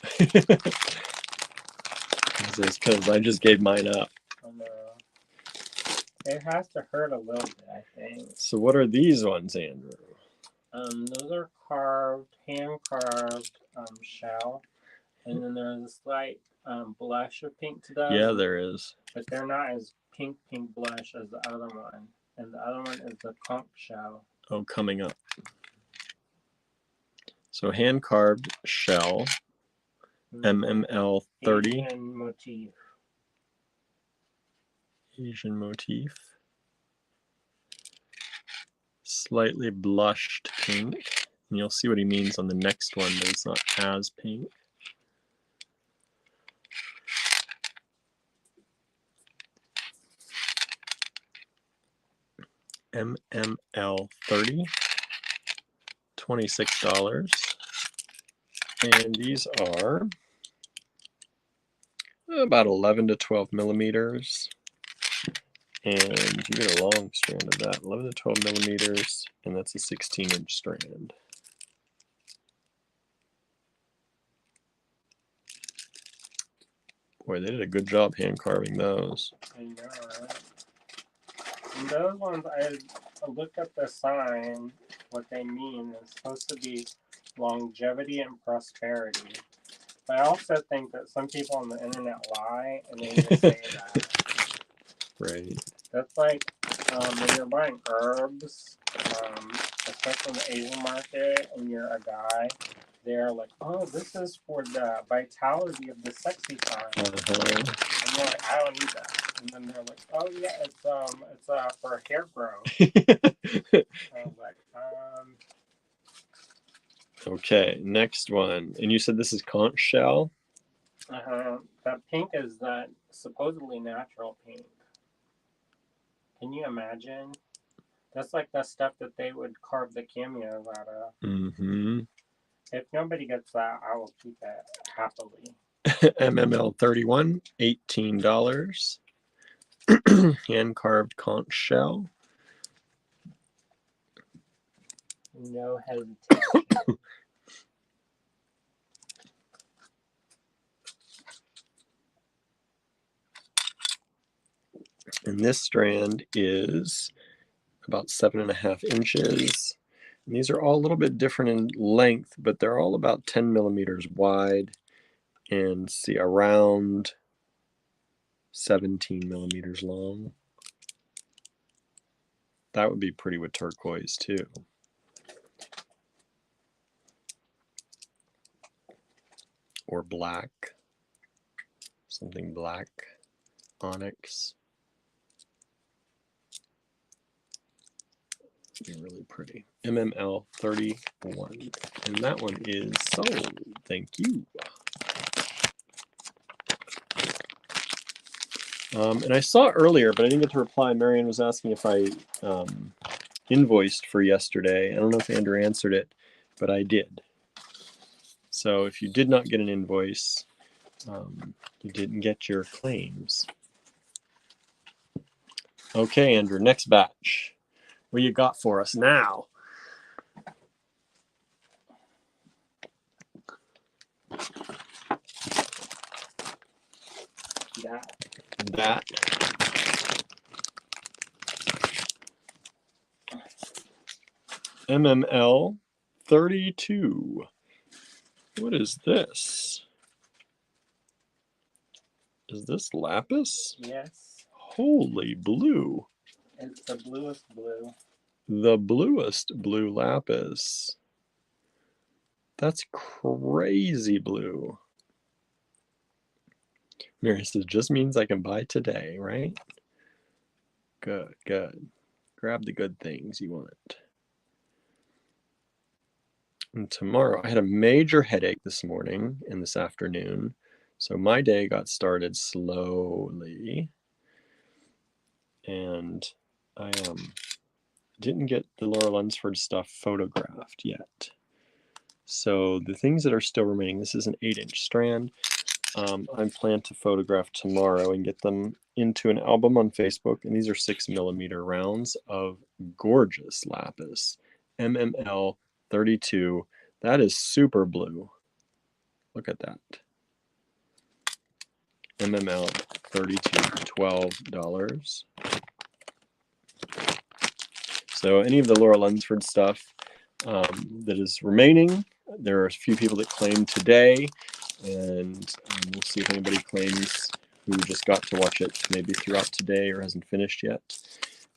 Because I just gave mine up. It has to hurt a little bit, I think. So what are these ones, Andrew? Those are hand carved shell, and then there's a slight blush of pink to those. Yeah, there is. But they're not as pink blush as the other one, and the other one is the conch shell. Oh, coming up. So hand carved shell, MML 30. Asian motif. Asian motif. Slightly blushed pink. And you'll see what he means on the next one, but it's not as pink. MML 30, $26. And these are about 11 to 12 millimeters. And you get a long strand of that, 11 to 12 millimeters, and that's a 16-inch strand. Boy, they did a good job hand carving those. I know, right? And those ones, I looked up the sign, what they mean. It's supposed to be longevity and prosperity. But I also think that some people on the internet lie, and they just say that. Right. That's like when you're buying herbs, especially in the Asian market, and you're a guy, they're like, oh, this is for the vitality of the sexy time. And you're like, I don't need that. And then they're like, oh yeah, it's for hair growth. And I was like, Okay, next one. And you said this is conch shell? That pink is that supposedly natural pink. Can you imagine? That's like the stuff that they would carve the cameos out of. Mm-hmm. If nobody gets that, I will keep it happily. MML 31, $18. Hand carved conch shell. No hesitation. And this strand is about 7.5 inches. And these are all a little bit different in length, but they're all about 10 millimeters wide and see around 17 millimeters long. That would be pretty with turquoise too. Or black, something black, onyx. Be really pretty. MML 31, and that one is sold. Thank you. And I saw earlier, but I didn't get to reply. Marianne was asking if I invoiced for yesterday. I don't know if Andrew answered it, but I did. So if you did not get an invoice, you didn't get your claims. Okay, Andrew, next batch. What you got for us now? That. MML 32. What is this? Is this lapis? Yes. Holy blue. It's the bluest blue. The bluest blue lapis. That's crazy blue. Mary says, just means I can buy today, right? Good, good. Grab the good things you want. And tomorrow, I had a major headache this morning and this afternoon. So my day got started slowly. And I didn't get the Laura Lunsford stuff photographed yet. So the things that are still remaining, this is an 8-inch strand. I plan to photograph tomorrow and get them into an album on Facebook. And these are 6 millimeter rounds of gorgeous lapis. MML 32. That is super blue. Look at that. MML 32, $12. So any of the Laura Lunsford stuff that is remaining, there are a few people that claim today, and we'll see if anybody claims who just got to watch it maybe throughout today or hasn't finished yet.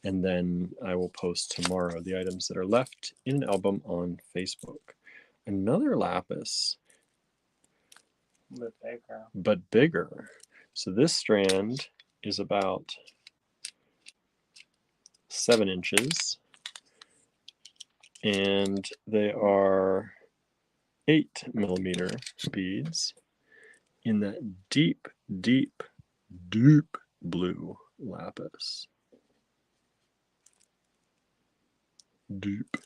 And then I will post tomorrow the items that are left in an album on Facebook. Another lapis. But bigger. So this strand is about 7 inches. And they are 8 millimeter beads in that deep, deep, deep blue lapis. Deep.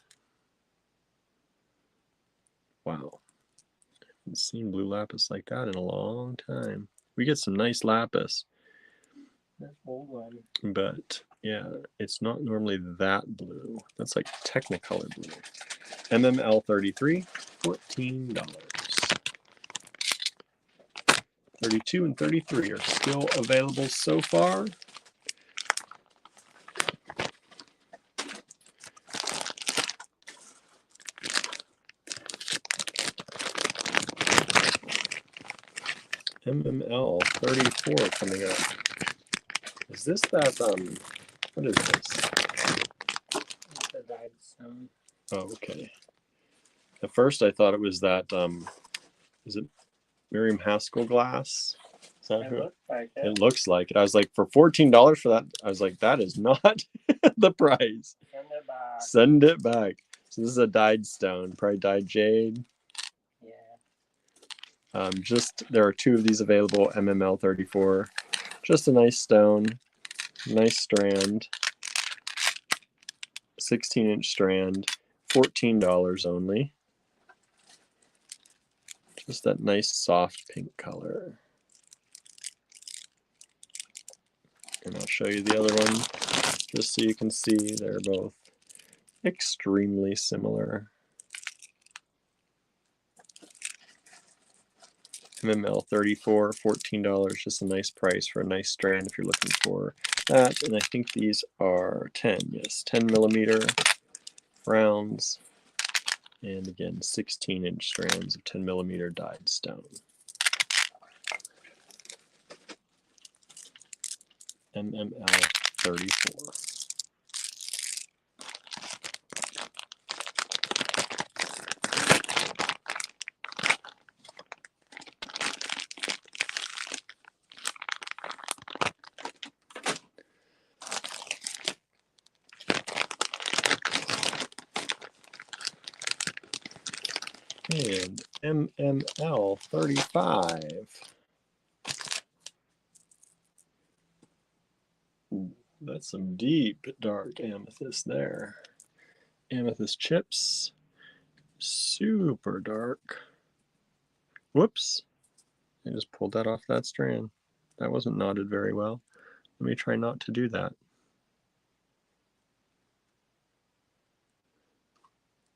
Wow. Haven't seen blue lapis like that in a long time. We get some nice lapis. That's old one. But yeah, it's not normally that blue. That's like Technicolor blue. MML 33, $14. 32 and 33 are still available so far. MML 34 coming up. Is this that, what is this? It's a dyed stone. Oh, okay. At first I thought it was that, is it Miriam Haskell glass? Is that It looks like it. It looks like it. I was like, for $14 for that, I was like, that is not the price. Send it back. Send it back. So this is a dyed stone, probably dyed jade. Yeah. There are 2 of these available, MML 34. Just a nice stone, nice strand. 16-inch strand, $14 only. Just that nice soft pink color. And I'll show you the other one just so you can see they're both extremely similar. MML 34, $14, just a nice price for a nice strand if you're looking for that. And I think these are 10, yes, 10 millimeter rounds. And again, 16-inch strands of 10 millimeter dyed stone. MML 34. And MML 35. That's some deep dark amethyst there. Amethyst chips, super dark. Whoops, I just pulled that off that strand. That wasn't knotted very well. Let me try not to do that.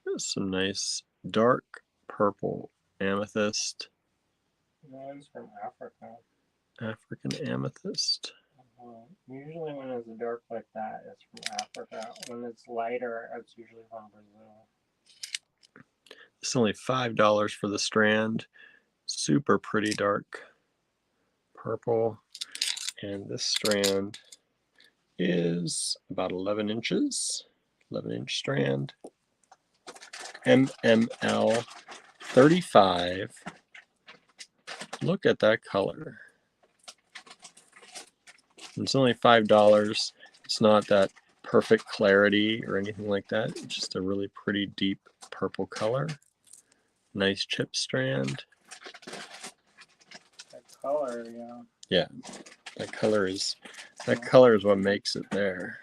There's some nice dark purple amethyst. Mine's from Africa. African amethyst. Usually when it's dark like that, it's from Africa. When it's lighter, it's usually from Brazil. It's only $5 for the strand. Super pretty dark purple. And this strand is about 11 inches. 11-inch strand. MML 35. Look at that color. It's only $5. It's not that perfect clarity or anything like that. It's just a really pretty deep purple color. Nice chip strand. That color, yeah. Yeah, that color is what makes it there.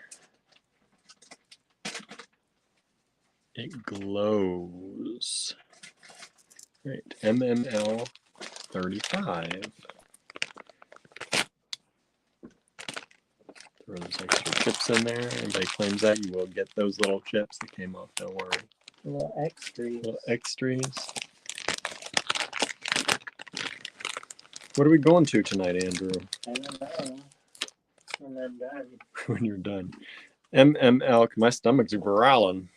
It glows. Right, MML 35. Throw those extra chips in there. Anybody claims that, you will get those little chips that came off, don't worry. Little extras. Little extras. What are we going to tonight, Andrew? I don't know. When they're done. When you're done. MML, my stomach's growling.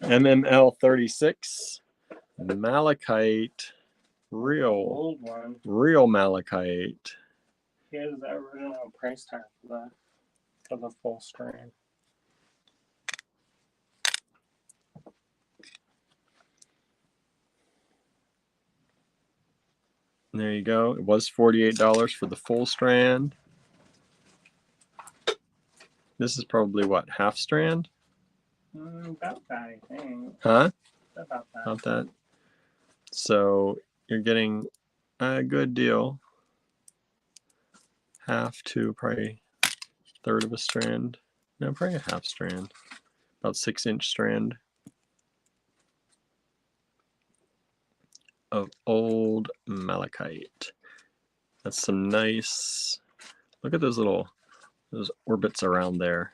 MML 36. Malachite. Old one. Real malachite. Here's the original price tag for the full strand. There you go. It was $48 for the full strand. This is probably what, half strand? About that, I think. Huh? About that. About that. So you're getting a good deal. Half to probably third of a strand. No, probably a half strand. About 6-inch strand of old malachite. That's some nice, look at those orbits around there.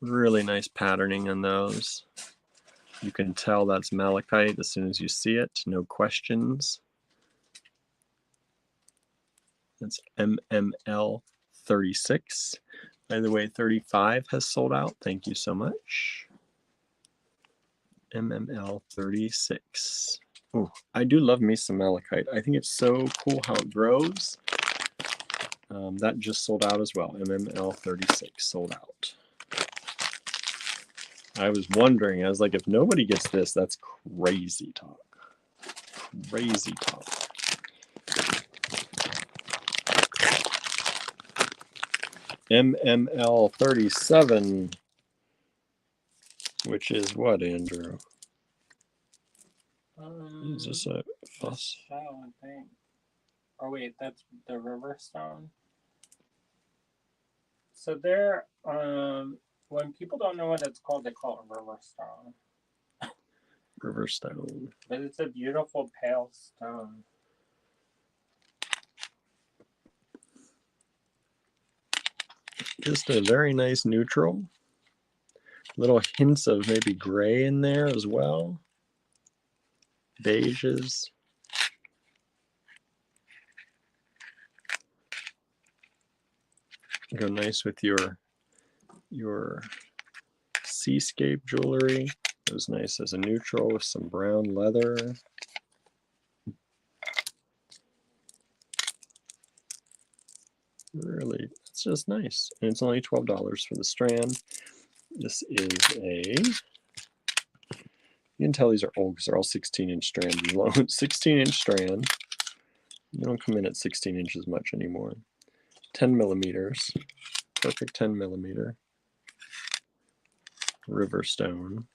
Really nice patterning on those. You can tell that's malachite as soon as you see it, no questions. That's MML 36. By the way, 35 has sold out. Thank you so much. MML 36. Oh, I do love me some malachite. I think it's so cool how it grows. That just sold out as well. MML 36 sold out. I was wondering, I was like, if nobody gets this, that's crazy talk. Crazy talk. MML 37, which is what, Andrew? Is this a fuss? Shell, I think. Oh wait, that's the river stone. So they're when people don't know what it's called, they call it river stone. River stone. But it's a beautiful pale stone. Just a very nice neutral. Little hints of maybe gray in there as well. Beiges. Go nice with your seascape jewelry. Goes nice as a neutral with some brown leather. Really, it's just nice. And it's only $12 for the strand. This is a, you can tell these are old because they're all 16-inch strands. 16-inch strand. They don't come in at 16 inches much anymore. 10 millimeters. Perfect 10 millimeter. River stone.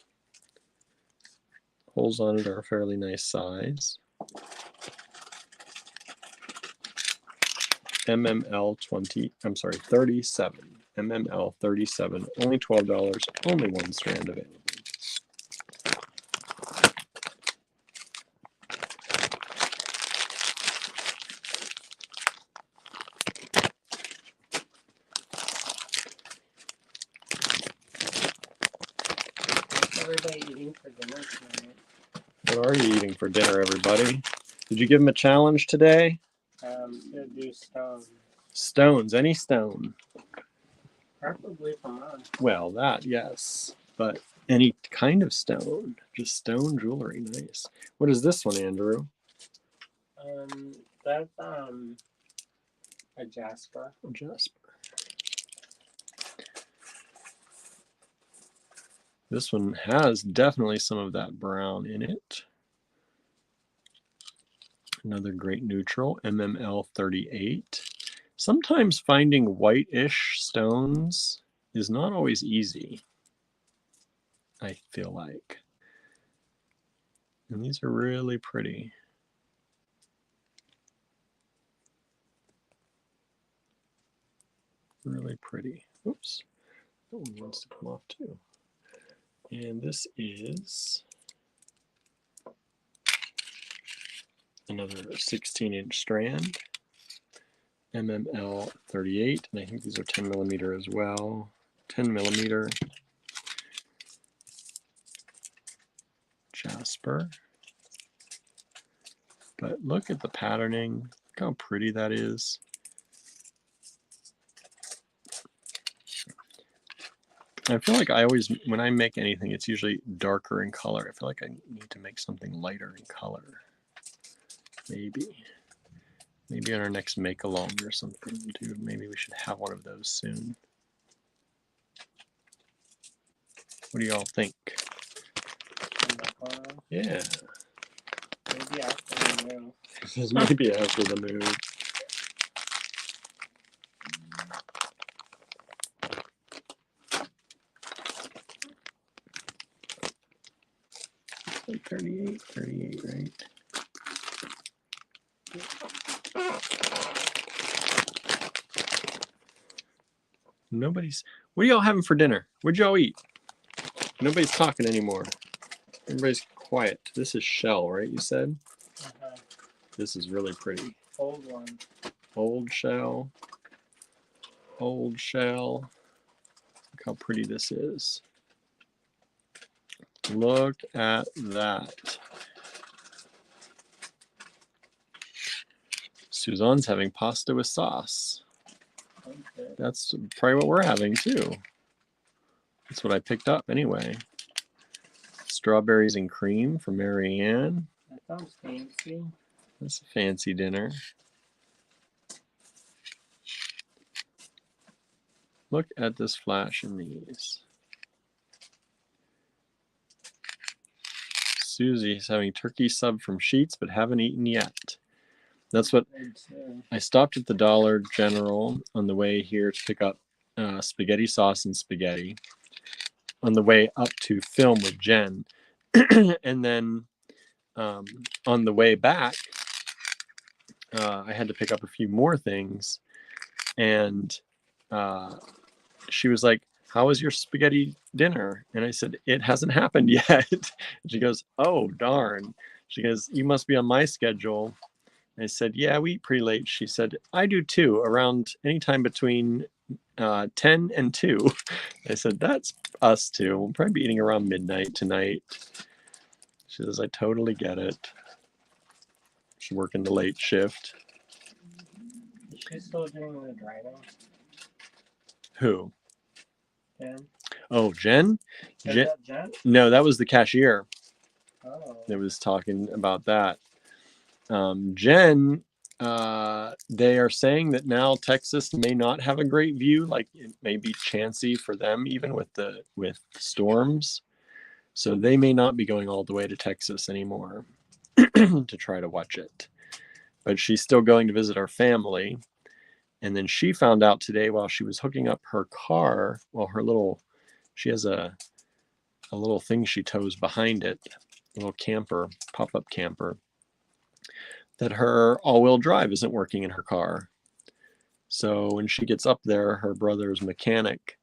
Holes on it are a fairly nice size. MML 37. MML 37. Only $12. Only one strand available. What's everybody eating for dinner tonight? What are you eating for dinner, everybody? Did you give them a challenge today? To do stones. Stones, any stone. Preferably from us. Well, that, yes. But any kind of stone. Just stone jewelry, nice. What is this one, Andrew? That's a jasper. A jasper. This one has definitely some of that brown in it. Another great neutral, MML 38. Sometimes finding white-ish stones is not always easy, I feel like. And these are really pretty. Really pretty. Oops. That one wants to come off too. And this is another 16-inch strand, MML 38, and I think these are 10 millimeter as well. 10 millimeter jasper. But look at the patterning. Look how pretty that is. I feel like I always, when I make anything, it's usually darker in color. I feel like I need to make something lighter in color. Maybe on our next make along or something, dude. Maybe we should have one of those soon. What do y'all think? Yeah. Maybe after the move. This might be after the move. Like 38, right? Nobody's. What are y'all having for dinner? What'd y'all eat? Nobody's talking anymore. Everybody's quiet. This is shell, right? You said? This is really pretty. Old one. Old shell. Old shell. Look how pretty this is. Look at that. Suzanne's having pasta with sauce. Okay. That's probably what we're having too. That's what I picked up anyway. Strawberries and cream for Marianne. That sounds fancy. That's a fancy dinner. Look at this flash in these. Susie's having turkey sub from Sheets, but haven't eaten yet. That's what I stopped at the Dollar General on the way here to pick up spaghetti sauce and spaghetti on the way up to film with Jen. And then on the way back, I had to pick up a few more things. And she was like, how was your spaghetti dinner? And I said, it hasn't happened yet. She goes, oh, darn. She goes, you must be on my schedule. I said, yeah, we eat pretty late. She said, I do too, around anytime between 10 and 2. I said, that's us too. We'll probably be eating around midnight tonight. She says, I totally get it. She's working the late shift. Is she still doing the driving? Who? Jen? Oh, Jen? Is that Jen? No, that was the cashier Oh. that was talking about that. Jen, they are saying that now Texas may not have a great view. Like it may be chancy for them, even with storms. So they may not be going all the way to Texas anymore to try to watch it. But she's still going to visit our family. And then she found out today while she was hooking up her car, she has a little thing she tows behind it, a little camper, pop-up camper, that her all-wheel drive isn't working in her car. So when she gets up there, her brother's mechanic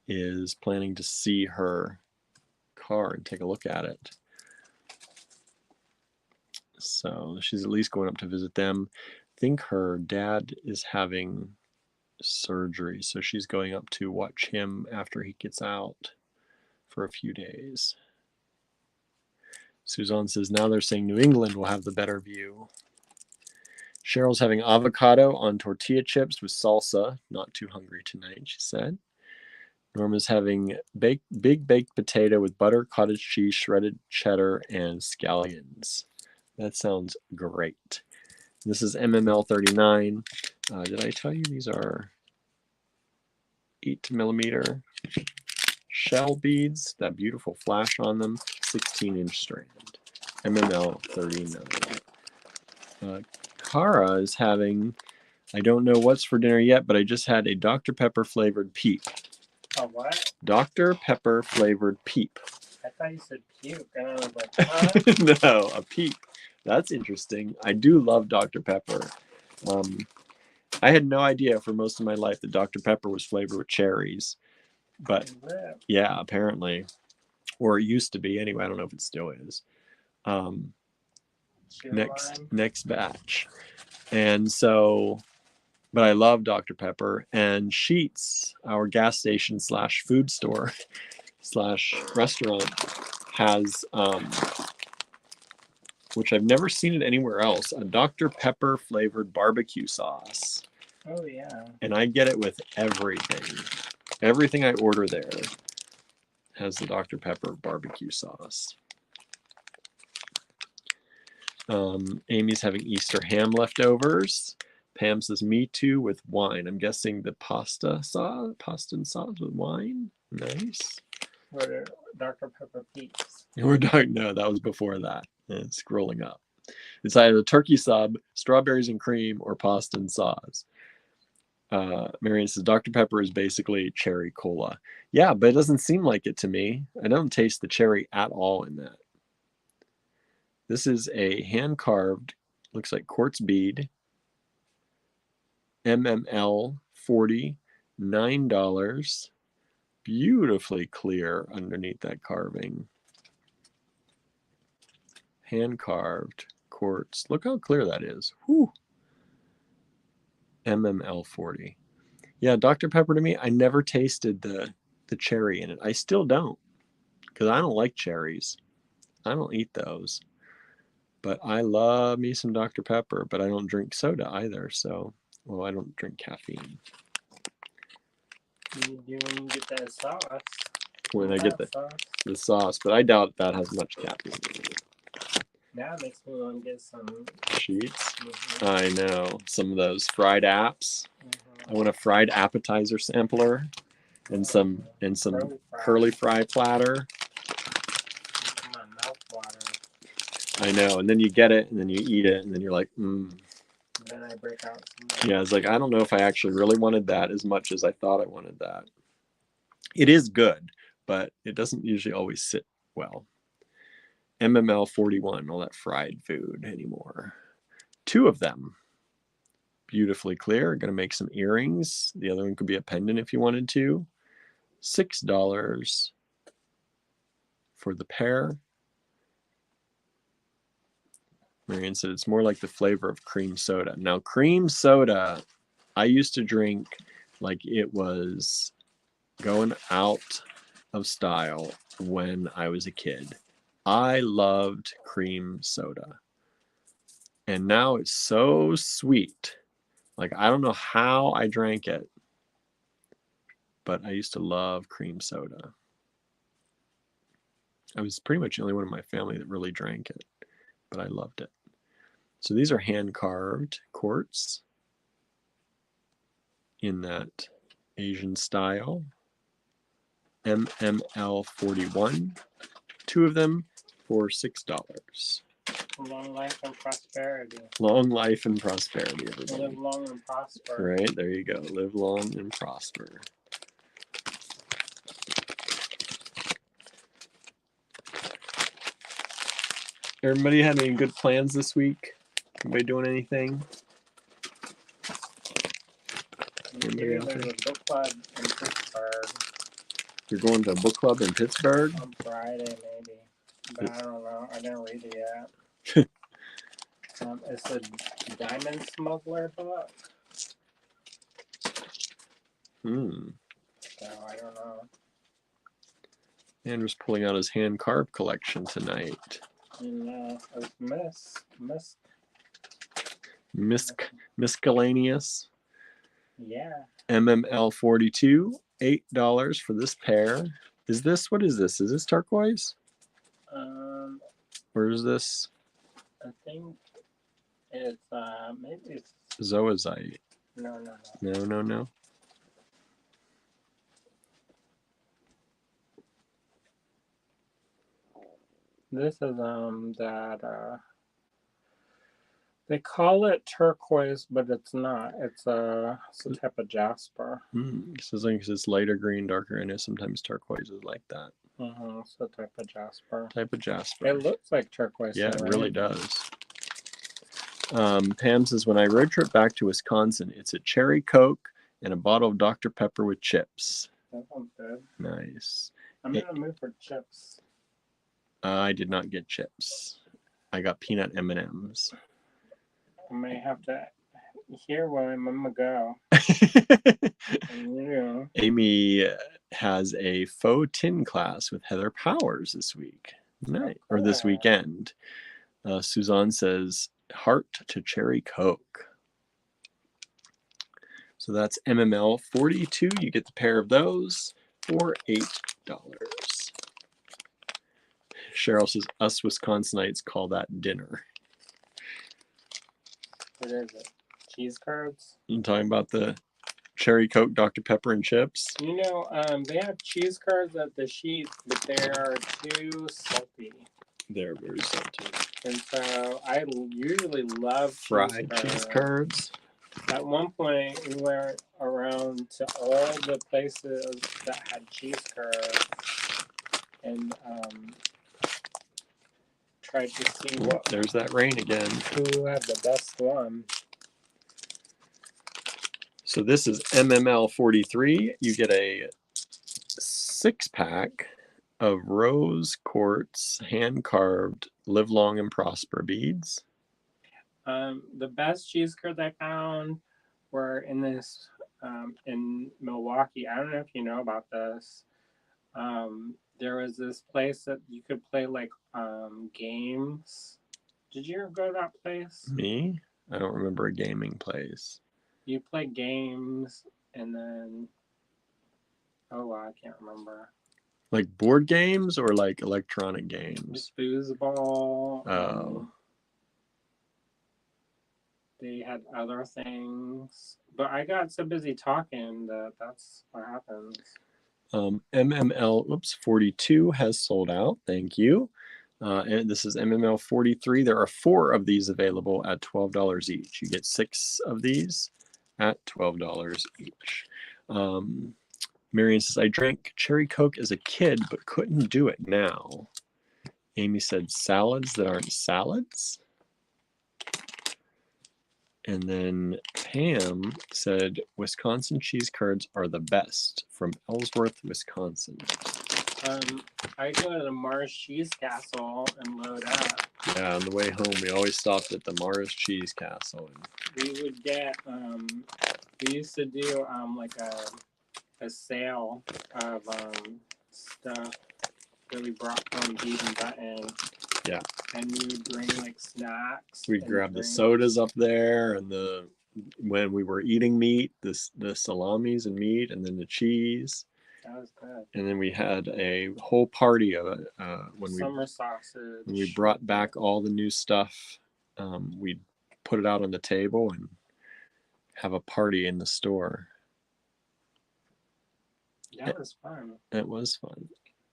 is planning to see her car and take a look at it. So she's at least going up to visit them. I think her dad is having surgery, so she's going up to watch him after he gets out for a few days. Suzanne says now they're saying New England will have the better view. Cheryl's having avocado on tortilla chips with salsa. Not too hungry tonight, she said. Norma's having big baked potato with butter, cottage cheese, shredded cheddar, and scallions. That sounds great. This is MML 39. Did I tell you these are 8mm shell beads? That beautiful flash on them. 16-inch strand. MML 39. Cara is having, I don't know what's for dinner yet, but I just had a Dr. Pepper flavored peep. A what? Dr. Pepper flavored peep. I thought you said puke, and I was like, huh? No, a peep. That's interesting. I do love Dr. Pepper. I had no idea for most of my life that Dr. Pepper was flavored with cherries. But yeah, apparently. Or it used to be anyway. I don't know if it still is. Next batch. And so, but I love Dr. Pepper. And Sheetz, our gas station / food store / restaurant, has, which I've never seen it anywhere else, a Dr. Pepper flavored barbecue sauce. Oh, yeah. And I get it with everything. Everything I order there has the Dr. Pepper barbecue sauce. Amy's having Easter ham leftovers. Pam says, me too, with wine. I'm guessing the pasta and sauce with wine. Nice. Or Dr. Pepper Peeps. No, that was before that. It's scrolling up. It's either turkey sub, strawberries and cream, or pasta and sauce. Marianne says, Dr. Pepper is basically cherry cola. Yeah, but it doesn't seem like it to me. I don't taste the cherry at all in that. This is a hand-carved, looks like quartz bead. MML 40, $9. Beautifully clear underneath that carving. Hand-carved quartz. Look how clear that is. Whew. MML 40. Yeah, Dr. Pepper to me, I never tasted the cherry in it. I still don't, because I don't like cherries. I don't eat those. But I love me some Dr. Pepper, but I don't drink soda either, so, well, I don't drink caffeine. You do when you get that sauce. When I get the sauce, but I doubt that has much caffeine in it. Now it makes me want to get some Sheets. Mm-hmm. I know. Some of those fried apps. Mm-hmm. I want a fried appetizer sampler and some curly fry platter. My mouth water. I know. And then you get it and then you eat it and then you're like, Then I break out some. Yeah, it's like, I don't know if I actually really wanted that as much as I thought I wanted that. It is good, but it doesn't usually always sit well. MML 41, all that fried food anymore. 2 of them. Beautifully clear. Going to make some earrings. The other one could be a pendant if you wanted to. $6 for the pair. Marianne said it's more like the flavor of cream soda. Now, cream soda, I used to drink like it was going out of style when I was a kid. I loved cream soda. And now it's so sweet. Like, I don't know how I drank it, but I used to love cream soda. I was pretty much the only one in my family that really drank it, but I loved it. So these are hand-carved quartz in that Asian style. MML 41, 2 of them for $6. Long life and prosperity. Long life and prosperity, everybody. Live long and prosper. Right, there you go. Live long and prosper. Everybody had any good plans this week? Anybody doing anything? Anybody out There's there? a book club in Pittsburgh You're going to a book club in Pittsburgh? on Friday, maybe. But I don't know. I didn't read it yet. It's a Diamond Smuggler book. So I don't know. Andrew's pulling out his hand carved collection tonight. And it's Miscellaneous. Yeah. MML 42, $8 for this pair. What is this? Is this turquoise? Or is this? I think it's maybe it's Zoazite. no. No. This is that they call it turquoise, but it's not. It's a type of jasper. So as long as it's lighter green, darker, I know sometimes turquoise is like that. It's a type of jasper. It looks like turquoise. Yeah, it really does. Pam says, when I road trip back to Wisconsin, it's a cherry Coke and a bottle of Dr. Pepper with chips. That sounds good. Nice. I'm in the mood for chips. I did not get chips. I got peanut M&Ms. I may have to hear where my mama go. Yeah. Amy has a faux tin class with Heather Powers this week. Nice. Oh, cool. Or this weekend. Suzanne says, heart to cherry Coke. So that's MML 42. You get the pair of those for $8. Cheryl says, us Wisconsinites call that dinner. What is it? Cheese curds? You talking about the cherry Coke, Dr. Pepper, and chips? They have cheese curds at the Sheet, but they are too salty. They're very salty. And so I usually love fried cheese curds. At one point, we went around to all the places that had cheese curds and tried to see There's that rain again. Who had the best one. So this is MML 43. You get a 6-pack of rose quartz hand-carved live long and prosper beads. The best cheese curds I found were in this in Milwaukee. I don't know if you know about this. There was this place that you could play like games. Did you ever go to that place? Me? I don't remember a gaming place. You play games and then I can't remember. Like board games or like electronic games? Foosball. Oh. They had other things, but I got so busy talking that's what happens. MML 42 has sold out. Thank you. And this is MML 43. There are 4 of these available at $12 each. You get 6 of these at $12 each. Marion says, I drank cherry Coke as a kid, but couldn't do it now. Amy said, salads that aren't salads. And then Pam said Wisconsin cheese curds are the best from Ellsworth, Wisconsin. I go to the Mars Cheese Castle and load up. Yeah, on the way home, we always stopped at the Mars Cheese Castle. We would get, we used to do like a sale of stuff that we brought from Bead and Button. Yeah. And we would bring like snacks. We'd grab the sodas up there, and when we were eating meat, the salamis and meat, and then the cheese. That was good. And then we had a whole party of it when summer sausage. When we brought back all the new stuff, we'd put it out on the table and have a party in the store. That was fun. It was fun.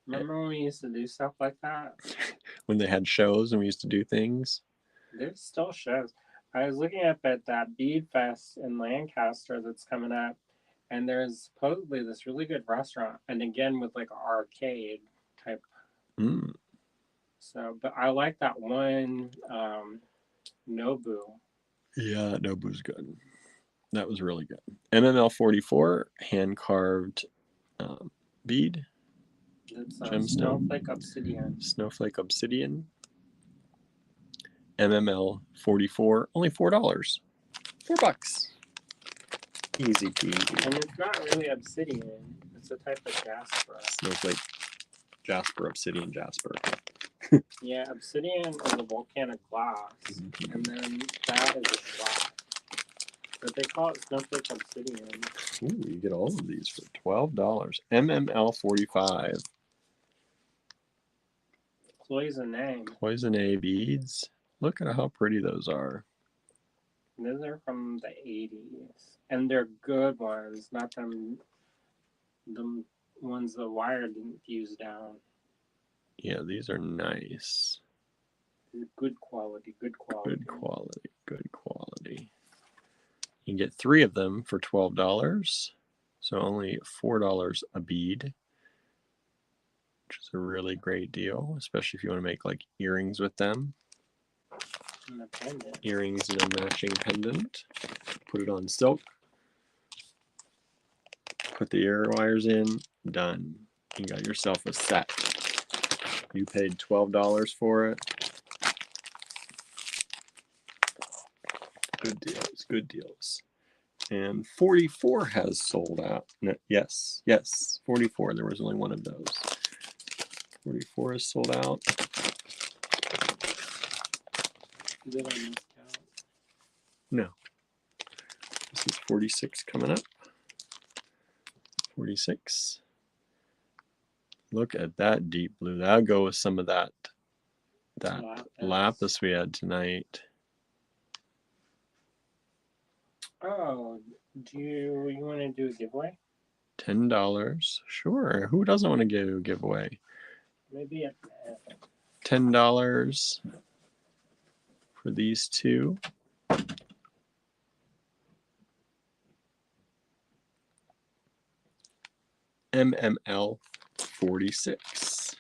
Remember when we used to do stuff like that? When they had shows and we used to do things? There's still shows. I was looking up at that Bead Fest in Lancaster that's coming up, and there's supposedly this really good restaurant, and again with like an arcade type. So, but I like that one Nobu. Yeah, Nobu's good. That was really good. MML 44 hand carved bead. It's gemstone. Snowflake Obsidian. Snowflake Obsidian. MML 44, only $4. $4. Easy peasy. And it's not really obsidian. It's a type of jasper. Snowflake jasper, obsidian jasper. Yeah, obsidian is a volcanic glass, and then that is a flat. But they call it snowflake obsidian. Ooh, you get all of these for $12. MML 45. Cloisonne beads. Look at how pretty those are. Those are from the 80s. And they're good ones, not them ones the wire didn't fuse down. Yeah, these are nice. Good quality, good quality. Good quality, good quality. You can get 3 of them for $12. So only $4 a bead, which is a really great deal, especially if you want to make like earrings with them. And a pendant. Earrings and a matching pendant. Put it on silk. Put the ear wires in. Done. You got yourself a set. You paid $12 for it. Good deals, good deals. And 44 has sold out. No, yes, 44. There was only one of those. 44 is sold out. No. This is 46 coming up. 46. Look at that deep blue. That'll go with some of that lapis we had tonight. Oh, do you want to do a giveaway? $10. Sure. Who doesn't want to do a giveaway? Maybe a $10 for these two. MML 46.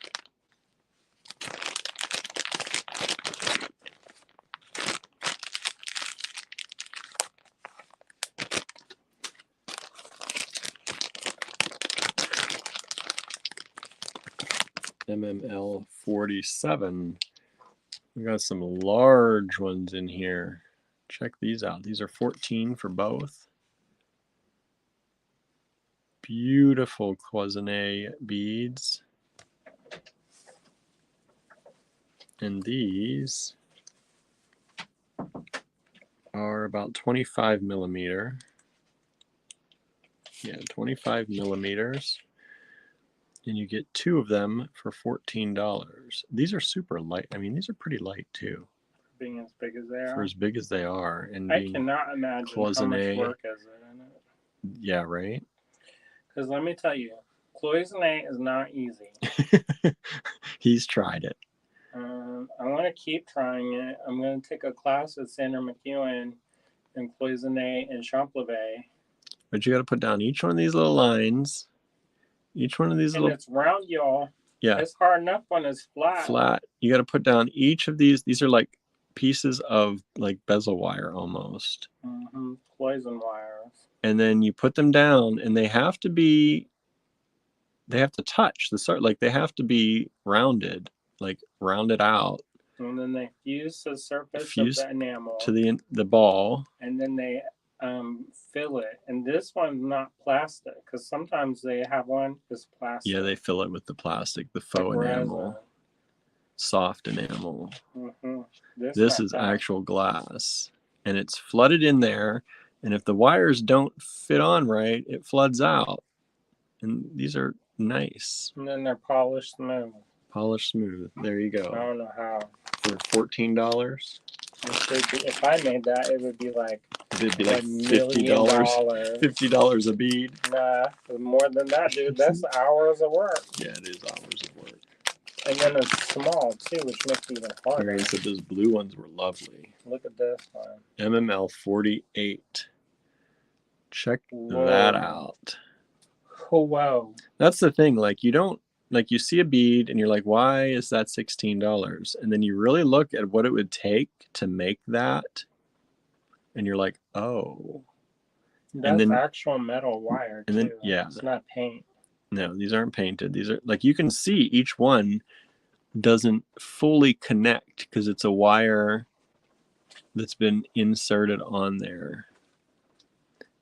MML 47. We got some large ones in here. Check these out. These are 14 for both. Beautiful cloisonne beads. And these are about 25 millimeter. Yeah, 25 millimeters. And you get 2 of them for $14. These are super light. I mean, these are pretty light too. Being as big as they are. For as big as they are. And I cannot imagine how much work is it in it. Yeah, right? Because let me tell you, cloisonne is not easy. He's tried it. I want to keep trying it. I'm going to take a class with Sandra McEwen in cloisonne and champleve. But you got to put down each one of these little lines. Each one of these little... And it's round, y'all. Yeah. It's hard enough when it's flat. Flat. You got to put down each of these. These are like pieces of like bezel wire almost. Poison wires. And then you put them down, and they have to touch the start, like they have to be rounded out. And then they fuse the surface of the enamel to the ball. And then they fill it. And this one's not plastic, because sometimes they have one that's plastic. Yeah, they fill it with the plastic, the faux enamel, soft enamel. This is actual glass, and it's flooded in there. And if the wires don't fit on right, it floods out. And these are nice. And then they're polished smooth. Polished smooth. There you go. I don't know how. For $14. If I made that, it would be like. It'd be like $50. $50 a bead. Nah, more than that, dude. That's hours of work. Yeah, it is hours of work. And then it's small too, which makes it even harder. Marion said those blue ones were lovely. Look at this one. MML 48. Check that out. Oh wow. That's the thing. Like you see a bead and you're like, why is that $16? And then you really look at what it would take to make that, and you're like, oh. That's actual metal wire too. And then it's not paint. No, these aren't painted. These are like, you can see each one doesn't fully connect because it's a wire that's been inserted on there.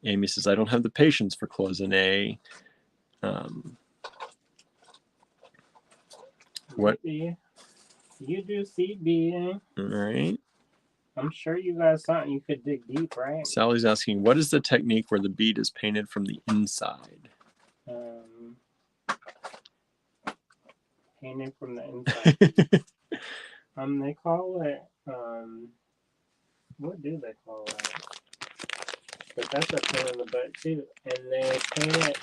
Amy says, I don't have the patience for cloisonne. What? You do seed beading. All right. I'm sure you guys thought you could dig deep, right? Sally's asking, what is the technique where the bead is painted from the inside? Painted from the inside. They call it, what do they call it? But that's a pain in the butt too. And they paint it,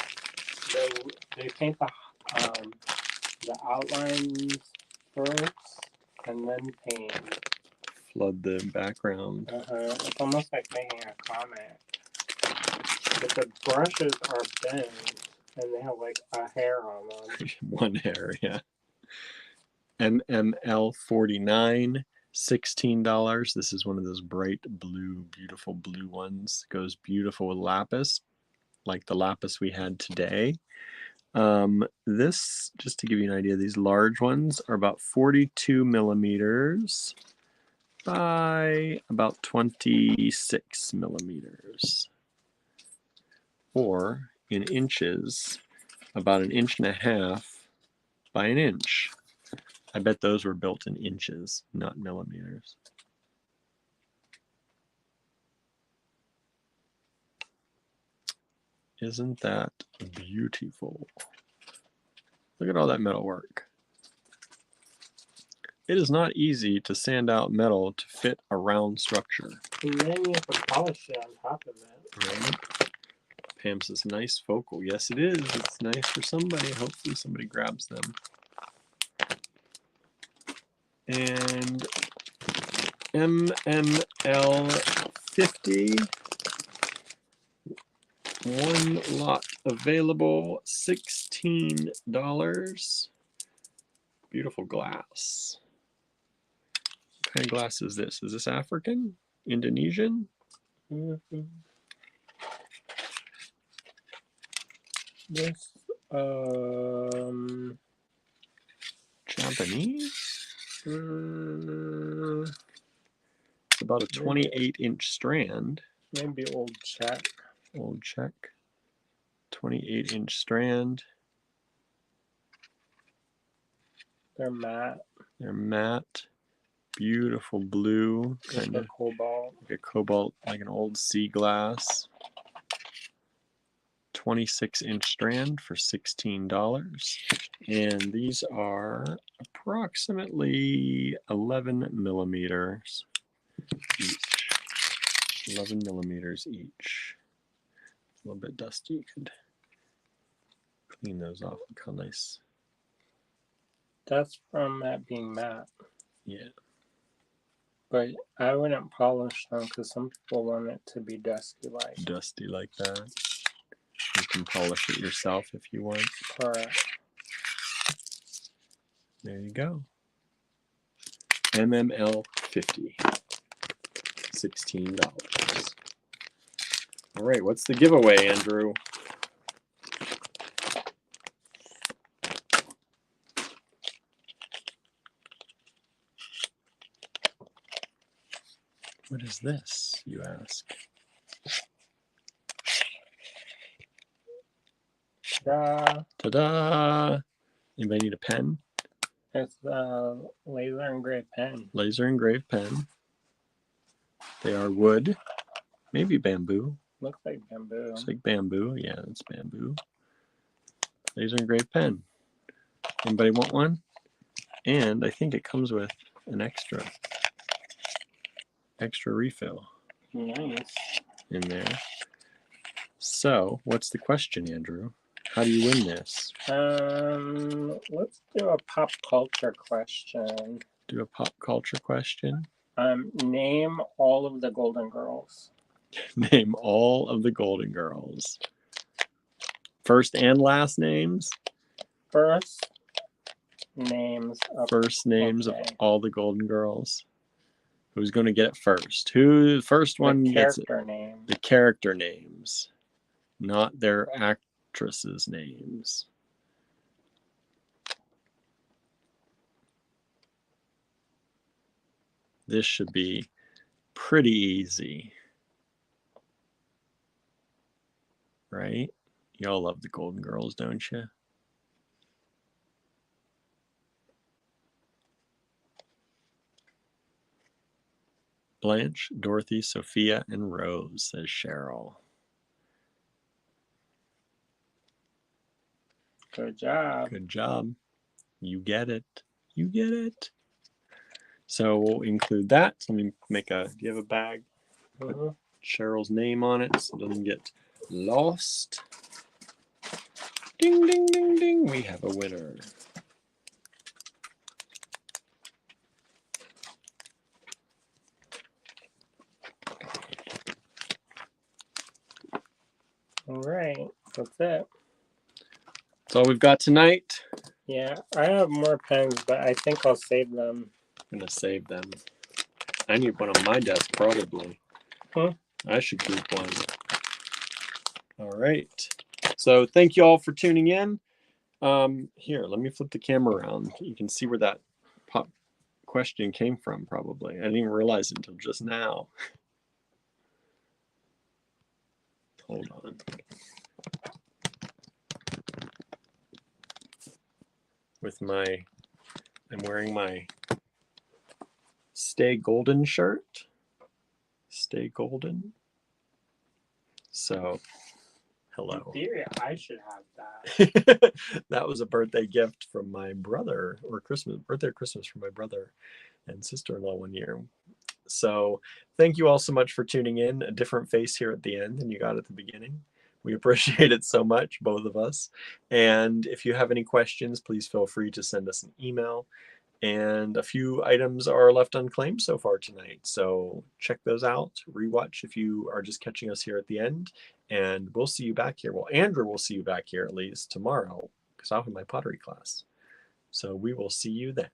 they paint the outlines first and then paint. Flood the background. It's almost like making a comic. But the brushes are bent and they have like a hair on them. One hair, yeah. MML 49, $16. This is one of those bright blue, beautiful blue ones. Goes beautiful with lapis, like the lapis we had today. This, just to give you an idea, these large ones are about 42 millimeters by about 26 millimeters, or in inches, about 1.5 inches by 1 inch. I bet those were built in inches, not millimeters. Isn't that beautiful? Look at all that metal work. It is not easy to sand out metal to fit a round structure. And then you have to polish it on top of it. Right? Pam says, nice focal. Yes, it is. It's nice for somebody. Hopefully somebody grabs them. And MML 50. One lot available, $16. Beautiful glass. What kind of glass is this? Is this African? Indonesian? This, Japanese? It's about a 28-inch strand. Maybe old Czech. Old Czech. 28-inch strand. They're matte. They're matte. Beautiful blue. Kind of cobalt. Like a cobalt, like an old sea glass. 26-inch strand for $16. And these are approximately 11 millimeters each. 11 millimeters each. A little bit dusty. You could clean those off. Look how nice. That's from that being matte. Yeah. But I wouldn't polish them because some people want it to be dusty like. Dusty like that. You can polish it yourself if you want. Correct. There you go. MML 50. $16. All right, what's the giveaway, Andrew? What is this, you ask? Ta-da! Anybody need a pen? It's a laser engraved pen. Laser engraved pen. They are wood, maybe bamboo. Looks like bamboo. Looks like bamboo. Yeah, it's bamboo. Laser engraved pen. Anybody want one? And I think it comes with an extra refill. Nice. In there. So, what's the question, Andrew? How do you win this? Let's do a pop culture question. Do a pop culture question? Name all of the Golden Girls. Name all of the Golden Girls. First and last names? First names of all the Golden Girls. Who's going to get it first? Who the first one gets it? The character names, not their actresses' names. This should be pretty easy, right? Y'all love the Golden Girls, don't you? Blanche, Dorothy, Sophia, and Rose, says Cheryl. Good job. Good job. You get it. You get it. So we'll include that. Let me make a, do you have a bag? Put Cheryl's name on it so it doesn't get lost. Ding, ding, ding, ding. We have a winner. All right, that's it. That's all we've got tonight. Yeah, I have more pens, but I think I'll save them. I'm going to save them. I need one on my desk, probably. I should keep one. All right. So thank you all for tuning in. Here, let me flip the camera around. You can see where that pop question came from, probably. I didn't even realize it until just now. Hold on. I'm wearing my Stay Golden shirt. Stay Golden. So, hello. In theory, I should have that. That was a birthday gift from my brother, or birthday or Christmas from my brother and sister-in-law one year. So thank you all so much for tuning in. A different face here at the end than you got at the beginning. We appreciate it so much, both of us. And if you have any questions, please feel free to send us an email. And a few items are left unclaimed so far tonight. So check those out. Rewatch if you are just catching us here at the end. And we'll see you back here. Well, Andrew will see you back here at least tomorrow because I'll have my pottery class. So we will see you then.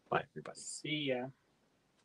Bye, everybody. See ya.